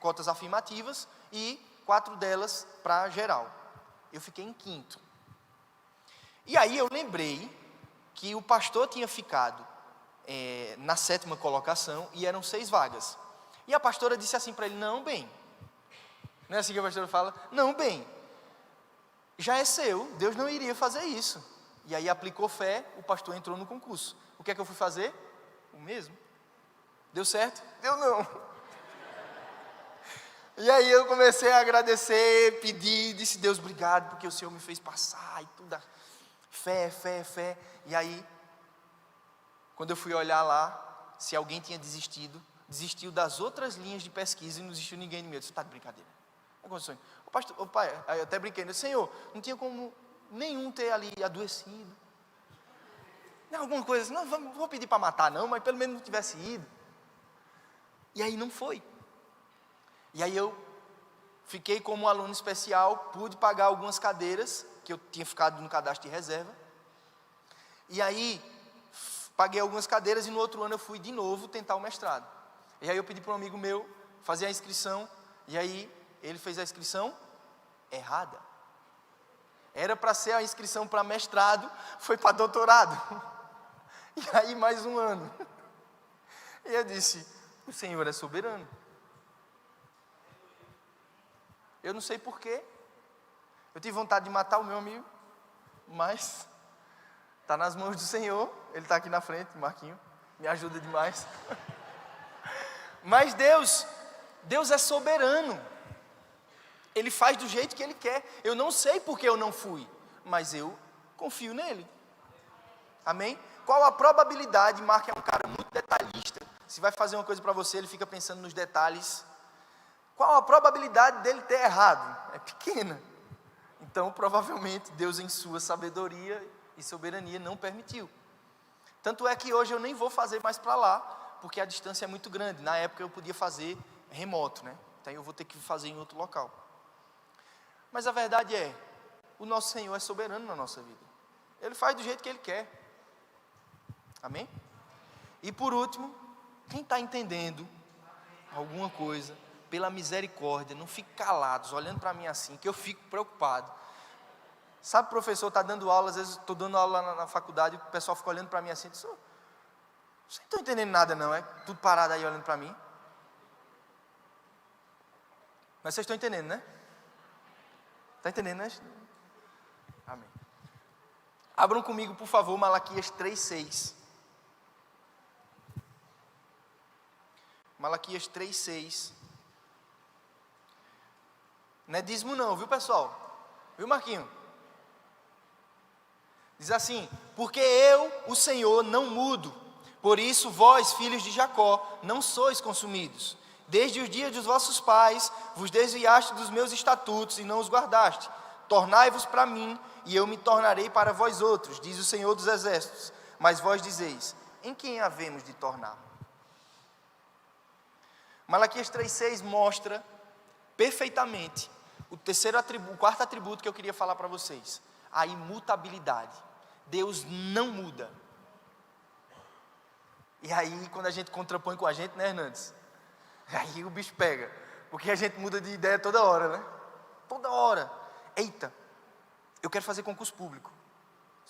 cotas afirmativas, e 4 delas para geral. Eu fiquei em 5º. E aí eu lembrei que o pastor tinha ficado na 7ª colocação, e eram 6 vagas. E a pastora disse assim para ele, não, bem, não é assim que a pastora fala? Não, bem, já é seu, Deus não iria fazer isso. E aí aplicou fé, o pastor entrou no concurso. O que é que eu fui fazer? O mesmo. Deu certo? Deu não. E aí eu comecei a agradecer, pedir, disse, Deus, obrigado, porque o Senhor me fez passar, e tudo, fé. E aí, quando eu fui olhar lá, se alguém tinha desistiu das outras linhas de pesquisa, e não desistiu ninguém de mim. Eu disse, está de brincadeira. O pai, aí eu até brinquei, né? Senhor, não tinha como nenhum ter ali adoecido. Não, alguma coisa assim, não vou pedir para matar não, mas pelo menos não tivesse ido. E aí não foi. E aí eu fiquei como um aluno especial, pude pagar algumas cadeiras, que eu tinha ficado no cadastro de reserva. E aí, paguei algumas cadeiras e no outro ano eu fui de novo tentar o mestrado. E aí eu pedi para um amigo meu fazer a inscrição, e aí ele fez a inscrição errada. Era para ser a inscrição para mestrado, foi para doutorado. E aí mais um ano. E eu disse, o Senhor é soberano. Eu não sei porquê. Eu tive vontade de matar o meu amigo, mas está nas mãos do Senhor. Ele está aqui na frente, Marquinho, me ajuda demais. Mas Deus é soberano. Ele faz do jeito que Ele quer. Eu não sei porque eu não fui, mas eu confio nele. Amém? Qual a probabilidade? Mark é um cara muito detalhista. Se vai fazer uma coisa para você, ele fica pensando nos detalhes. qual a probabilidade dele ter errado? É pequena. Então, provavelmente, Deus em sua sabedoria e soberania não permitiu. Tanto é que hoje eu nem vou fazer mais para lá, porque a distância é muito grande. Na época eu podia fazer remoto, né? Então eu vou ter que fazer em outro local. Mas a verdade é, o nosso Senhor é soberano na nossa vida. Ele faz do jeito que Ele quer. Amém? E por último, quem está entendendo alguma coisa, pela misericórdia, não fique calados, olhando para mim assim, que eu fico preocupado. Sabe, professor, está dando aula, às vezes estou dando aula na faculdade, o pessoal fica olhando para mim assim, vocês não estão entendendo nada não, é? Tudo parado aí olhando para mim. Mas vocês estão entendendo, né? Está entendendo, né? Amém. Abram comigo, por favor, Malaquias 3:6. Malaquias 3:6. Não é dízimo não, viu, pessoal? Viu, Marquinho? Diz assim: porque eu, o Senhor, não mudo. Por isso vós, filhos de Jacó, não sois consumidos. Desde os dias dos vossos pais, vos desviaste dos meus estatutos e não os guardaste. Tornai-vos para mim, e eu me tornarei para vós outros, diz o Senhor dos Exércitos. Mas vós dizeis: em quem havemos de tornar? Malaquias 3:6 mostra perfeitamente o quarto atributo que eu queria falar para vocês: a imutabilidade. Deus não muda. E aí, quando a gente contrapõe com a gente, né, Hernandes? Aí o bicho pega, porque a gente muda de ideia toda hora, né? Toda hora. Eita, eu quero fazer concurso público.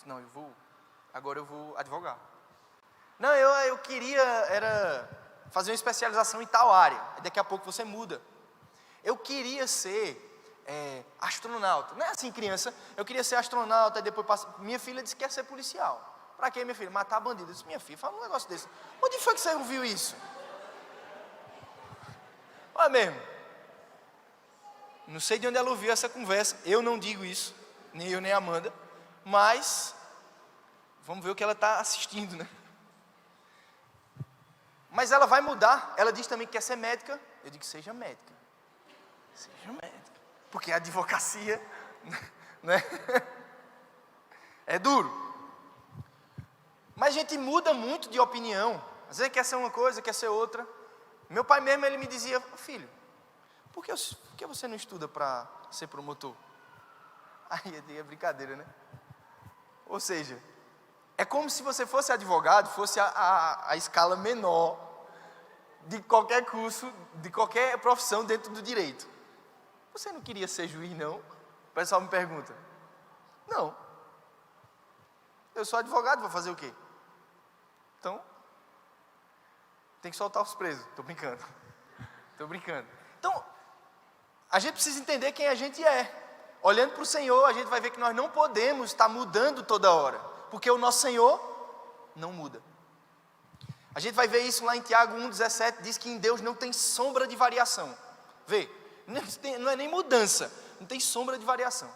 Não, agora eu vou advogar. Não, eu queria fazer uma especialização em tal área. Daqui a pouco você muda. Eu queria ser astronauta. Não é assim, criança. Eu queria ser astronauta, e depois minha filha disse que quer ser policial. Para quê, minha filha? Matar bandido. Eu disse: minha filha, fala um negócio desse. Onde foi que você ouviu isso? Olha mesmo. Não sei de onde ela ouviu essa conversa. Eu não digo isso, nem eu nem a Amanda. Mas vamos ver o que ela está assistindo, né? Mas ela vai mudar. Ela diz também que quer ser médica. Eu digo: seja médica. Seja médica. Porque a advocacia, né? É duro. Mas a gente muda muito de opinião. Às vezes quer ser uma coisa, quer ser outra. Meu pai mesmo, ele me dizia: filho, por que você não estuda para ser promotor? Aí é brincadeira, né? Ou seja, é como se você fosse advogado, fosse a escala menor de qualquer curso, de qualquer profissão dentro do direito. Você não queria ser juiz, não? O pessoal me pergunta. Não. Eu sou advogado, vou fazer o quê? Então, tem que soltar os presos. Estou brincando. Então, a gente precisa entender quem a gente é. Olhando para o Senhor, a gente vai ver que nós não podemos estar mudando toda hora, porque o nosso Senhor não muda. A gente vai ver isso lá em Tiago 1,17, diz que em Deus não tem sombra de variação. Vê, não é nem mudança, não tem sombra de variação.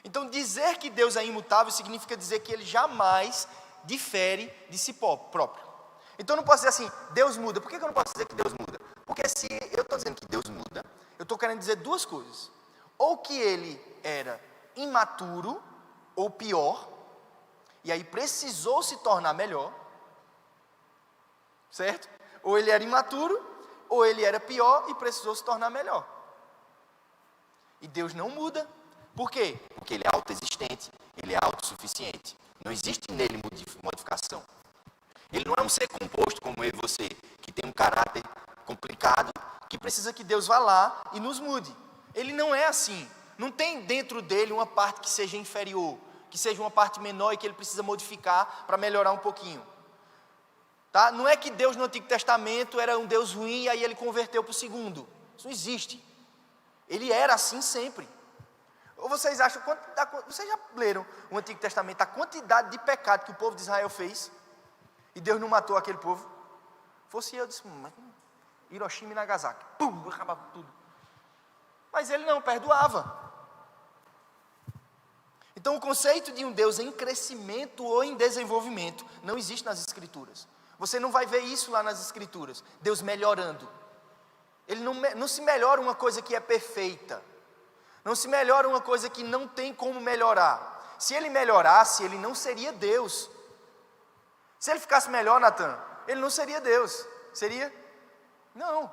Então, dizer que Deus é imutável significa dizer que Ele jamais difere de si próprio. Então, eu não posso dizer assim: Deus muda. Por que eu não posso dizer que Deus muda? Porque se eu estou dizendo que Deus muda, eu estou querendo dizer duas coisas. Ou que Ele era imaturo, ou pior, e aí precisou se tornar melhor, certo? Ou Ele era imaturo, ou Ele era pior e precisou se tornar melhor. E Deus não muda. Por quê? Porque Ele é autoexistente, Ele é autossuficiente. Não existe nele modificação. Ele não é um ser composto como eu e você, que tem um caráter complicado, que precisa que Deus vá lá e nos mude. Ele não é assim. Não tem dentro dele uma parte que seja inferior, que seja uma parte menor e que ele precisa modificar para melhorar um pouquinho. Tá? Não é que Deus no Antigo Testamento era um Deus ruim e aí ele converteu para o segundo. Isso não existe. Ele era assim sempre. Ou vocês acham, vocês já leram o Antigo Testamento, a quantidade de pecado que o povo de Israel fez, e Deus não matou aquele povo? Fosse eu, disse: Hiroshima e Nagasaki, pum, acabava tudo. Mas ele não perdoava. Então o conceito de um Deus em crescimento ou em desenvolvimento não existe nas Escrituras. Você não vai ver isso lá nas Escrituras, Deus melhorando. Ele não se melhora uma coisa que é perfeita. Não se melhora uma coisa que não tem como melhorar. Se ele melhorasse, ele não seria Deus. Se ele ficasse melhor, Natan, ele não seria Deus. Seria? Não.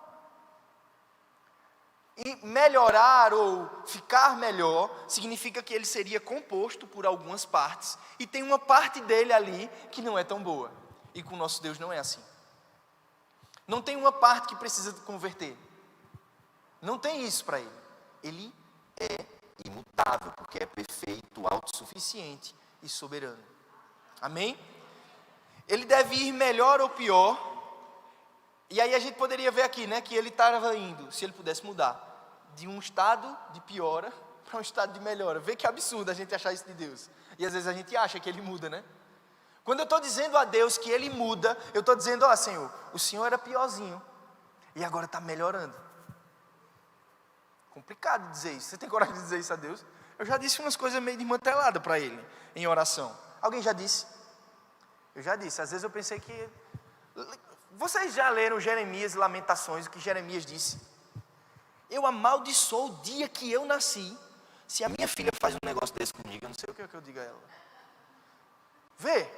E melhorar ou ficar melhor significa que ele seria composto por algumas partes. E tem uma parte dele ali que não é tão boa. E com o nosso Deus não é assim. Não tem uma parte que precisa converter. Não tem isso para ele. Ele é imutável, porque é perfeito, autossuficiente e soberano. Amém? Ele deve ir melhor ou pior. E aí a gente poderia ver aqui, né, que ele estava indo, se ele pudesse mudar, de um estado de piora para um estado de melhora. Vê que absurdo a gente achar isso de Deus. E às vezes a gente acha que ele muda, né? Quando eu estou dizendo a Deus que ele muda, eu estou dizendo, ó Senhor, o Senhor era piorzinho e agora está melhorando. Complicado dizer isso. Você tem coragem de dizer isso a Deus? Eu já disse umas coisas meio desmanteladas para ele em oração. Alguém já disse? Eu já disse. Às vezes eu pensei que... Vocês já leram Jeremias e Lamentações, o que Jeremias disse? Eu amaldiçoo o dia que eu nasci. Se a minha filha faz um negócio desse comigo, eu não sei o que eu digo a ela. Vê.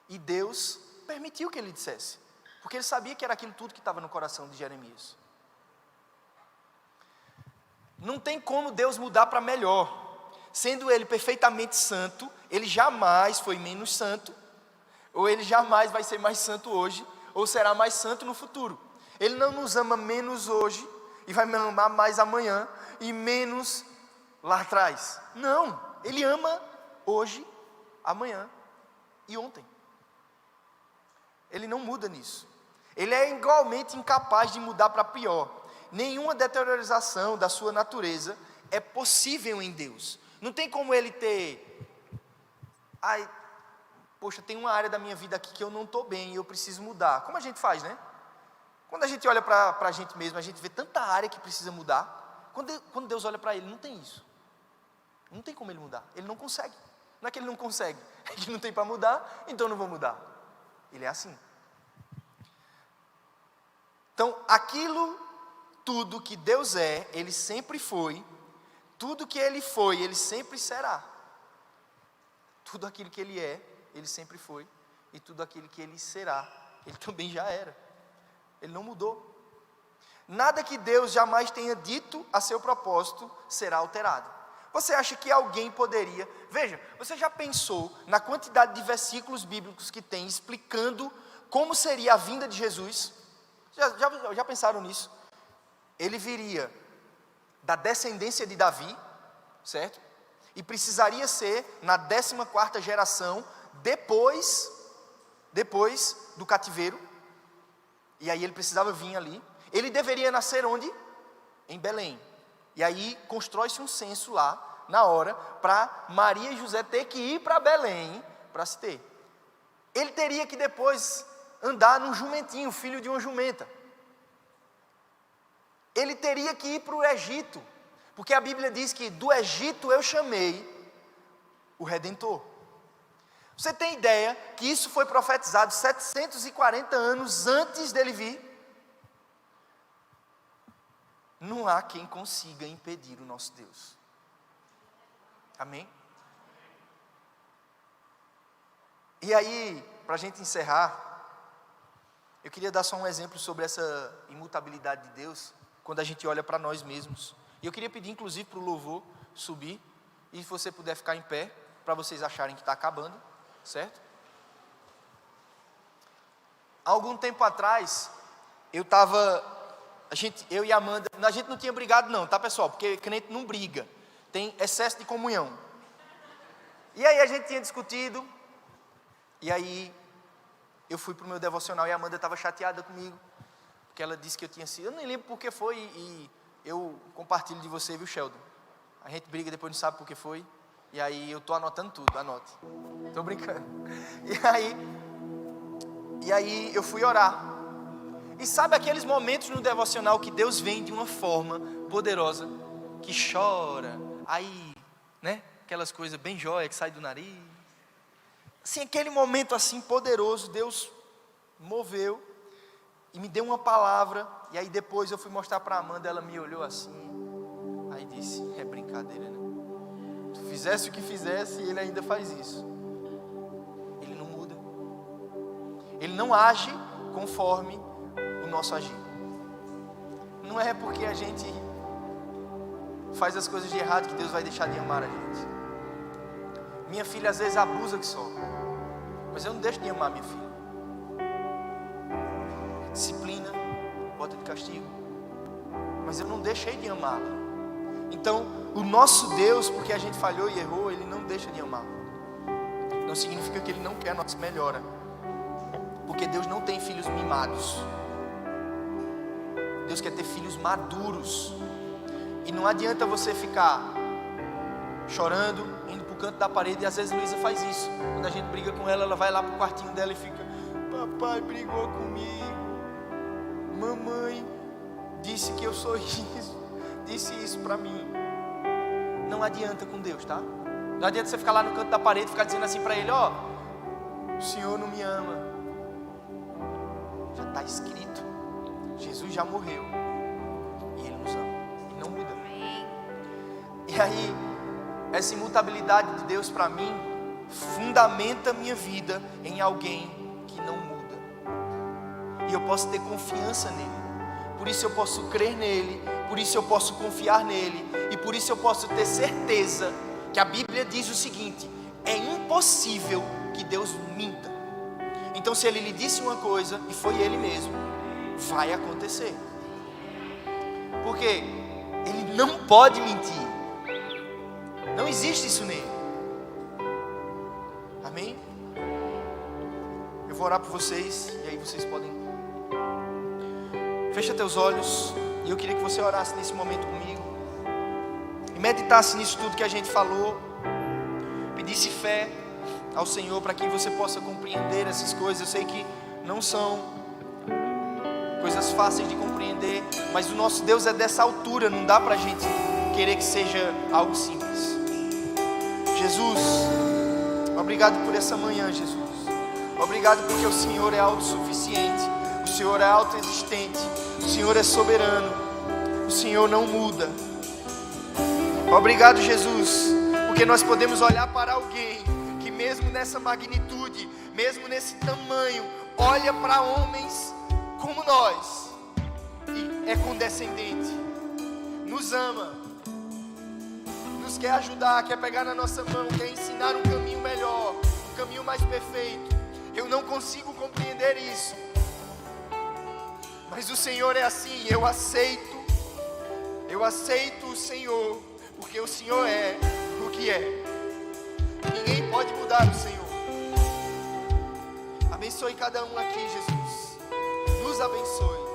E Deus permitiu que ele dissesse. Porque ele sabia que era aquilo tudo que estava no coração de Jeremias. Não tem como Deus mudar para melhor. Sendo ele perfeitamente santo, ele jamais foi menos santo, ou ele jamais vai ser mais santo hoje, ou será mais santo no futuro. Ele não nos ama menos hoje, e vai me amar mais amanhã, e menos lá atrás. Não, ele ama hoje, amanhã e ontem. Ele não muda nisso. Ele é igualmente incapaz de mudar para pior. Nenhuma deteriorização da sua natureza é possível em Deus. Não tem como ele ter... poxa, tem uma área da minha vida aqui que eu não estou bem e eu preciso mudar. Como a gente faz, né? Quando a gente olha para a gente mesmo, a gente vê tanta área que precisa mudar. Quando Deus olha para ele, não tem isso. Não tem como ele mudar. Ele não consegue. Não é que ele não consegue, é que não tem para mudar, então eu não vou mudar. Ele é assim. Então, aquilo tudo que Deus é, ele sempre foi. Tudo que ele foi, ele sempre será. Tudo aquilo que ele é, ele sempre foi. E tudo aquilo que ele será, ele também já era. Ele não mudou. Nada que Deus jamais tenha dito a seu propósito será alterado. Você acha que alguém poderia... Veja, você já pensou na quantidade de versículos bíblicos que tem explicando como seria a vinda de Jesus? Já pensaram nisso? Ele viria da descendência de Davi, certo? E precisaria ser na 14ª geração, depois do cativeiro. E aí ele precisava vir ali. Ele deveria nascer onde? Em Belém. E aí constrói-se um censo lá, na hora, para Maria e José ter que ir para Belém para se ter. Ele teria que depois andar num jumentinho, filho de uma jumenta. Ele teria que ir para o Egito, porque a Bíblia diz que do Egito eu chamei o Redentor. Você tem ideia que isso foi profetizado 740 anos antes dele vir? Não há quem consiga impedir o nosso Deus. Amém? E aí, para a gente encerrar, eu queria dar só um exemplo sobre essa imutabilidade de Deus, quando a gente olha para nós mesmos. E eu queria pedir inclusive para o louvor subir, e se você puder ficar em pé, para vocês acharem que está acabando, certo? Há algum tempo atrás, eu e a Amanda, a gente não tinha brigado não, tá pessoal? Porque crente não briga, tem excesso de comunhão. E aí a gente tinha discutido, e aí eu fui para o meu devocional e a Amanda estava chateada comigo, porque ela disse que eu tinha sido, eu nem lembro por que foi, e eu compartilho de você, viu, Sheldon? A gente briga, depois não sabe por que foi, e aí eu estou anotando tudo, anote. Estou brincando. E aí eu fui orar. E sabe aqueles momentos no devocional que Deus vem de uma forma poderosa, que chora, aí, né? Aquelas coisas bem jóia que sai do nariz. Assim, aquele momento assim poderoso, Deus moveu. e me deu uma palavra, e aí depois eu fui mostrar para a Amanda, ela me olhou assim, aí disse, é brincadeira, né? Tu fizesse o que fizesse, ele ainda faz isso. Ele não muda. Ele não age conforme o nosso agir. Não é porque a gente faz as coisas de errado que Deus vai deixar de amar a gente. Minha filha às vezes abusa que só, mas eu não deixo de amar minha filha. Disciplina, bota de castigo, mas eu não deixei de amá-la. Então, o nosso Deus, porque a gente falhou e errou, Ele não deixa de amar. Não significa que Ele não quer a nossa melhora, porque Deus não tem filhos mimados. Deus quer ter filhos maduros. E não adianta você ficar chorando, indo para o canto da parede. E às vezes Luísa faz isso. Quando a gente briga com ela, ela vai lá para o quartinho dela e fica: papai brigou comigo, mamãe disse que eu sou isso, disse isso para mim. Não adianta com Deus, tá? Não adianta você ficar lá no canto da parede e ficar dizendo assim para Ele: ó, o Senhor não me ama. Já está escrito, Jesus já morreu e Ele nos ama, e não muda. E aí, essa imutabilidade de Deus para mim fundamenta a minha vida em alguém que não muda, e eu posso ter confiança nele. Por isso eu posso crer nele, por isso eu posso confiar nele, e por isso eu posso ter certeza que a Bíblia diz o seguinte: é impossível que Deus minta. Então, se Ele lhe disse uma coisa, e foi Ele mesmo, vai acontecer. Porque Ele não pode mentir. Não existe isso nele. Amém? Eu vou orar por vocês, e aí vocês podem. Fecha teus olhos, e eu queria que você orasse nesse momento comigo, e meditasse nisso tudo que a gente falou, pedisse fé ao Senhor para que você possa compreender essas coisas. Eu sei que não são coisas fáceis de compreender, mas o nosso Deus é dessa altura, não dá para a gente querer que seja algo simples. Jesus, obrigado por essa manhã, Jesus. Obrigado porque o Senhor é autossuficiente, o Senhor é autoexistente, o Senhor é soberano, o Senhor não muda. Obrigado, Jesus, porque nós podemos olhar para alguém que mesmo nessa magnitude, mesmo nesse tamanho, olha para homens como nós e é condescendente, nos ama, nos quer ajudar, quer pegar na nossa mão, quer ensinar um caminho melhor, um caminho mais perfeito. Eu não consigo compreender isso, mas o Senhor é assim. Eu aceito o Senhor, porque o Senhor é o que é. Ninguém pode mudar o Senhor. Abençoe cada um aqui, Jesus. Nos abençoe.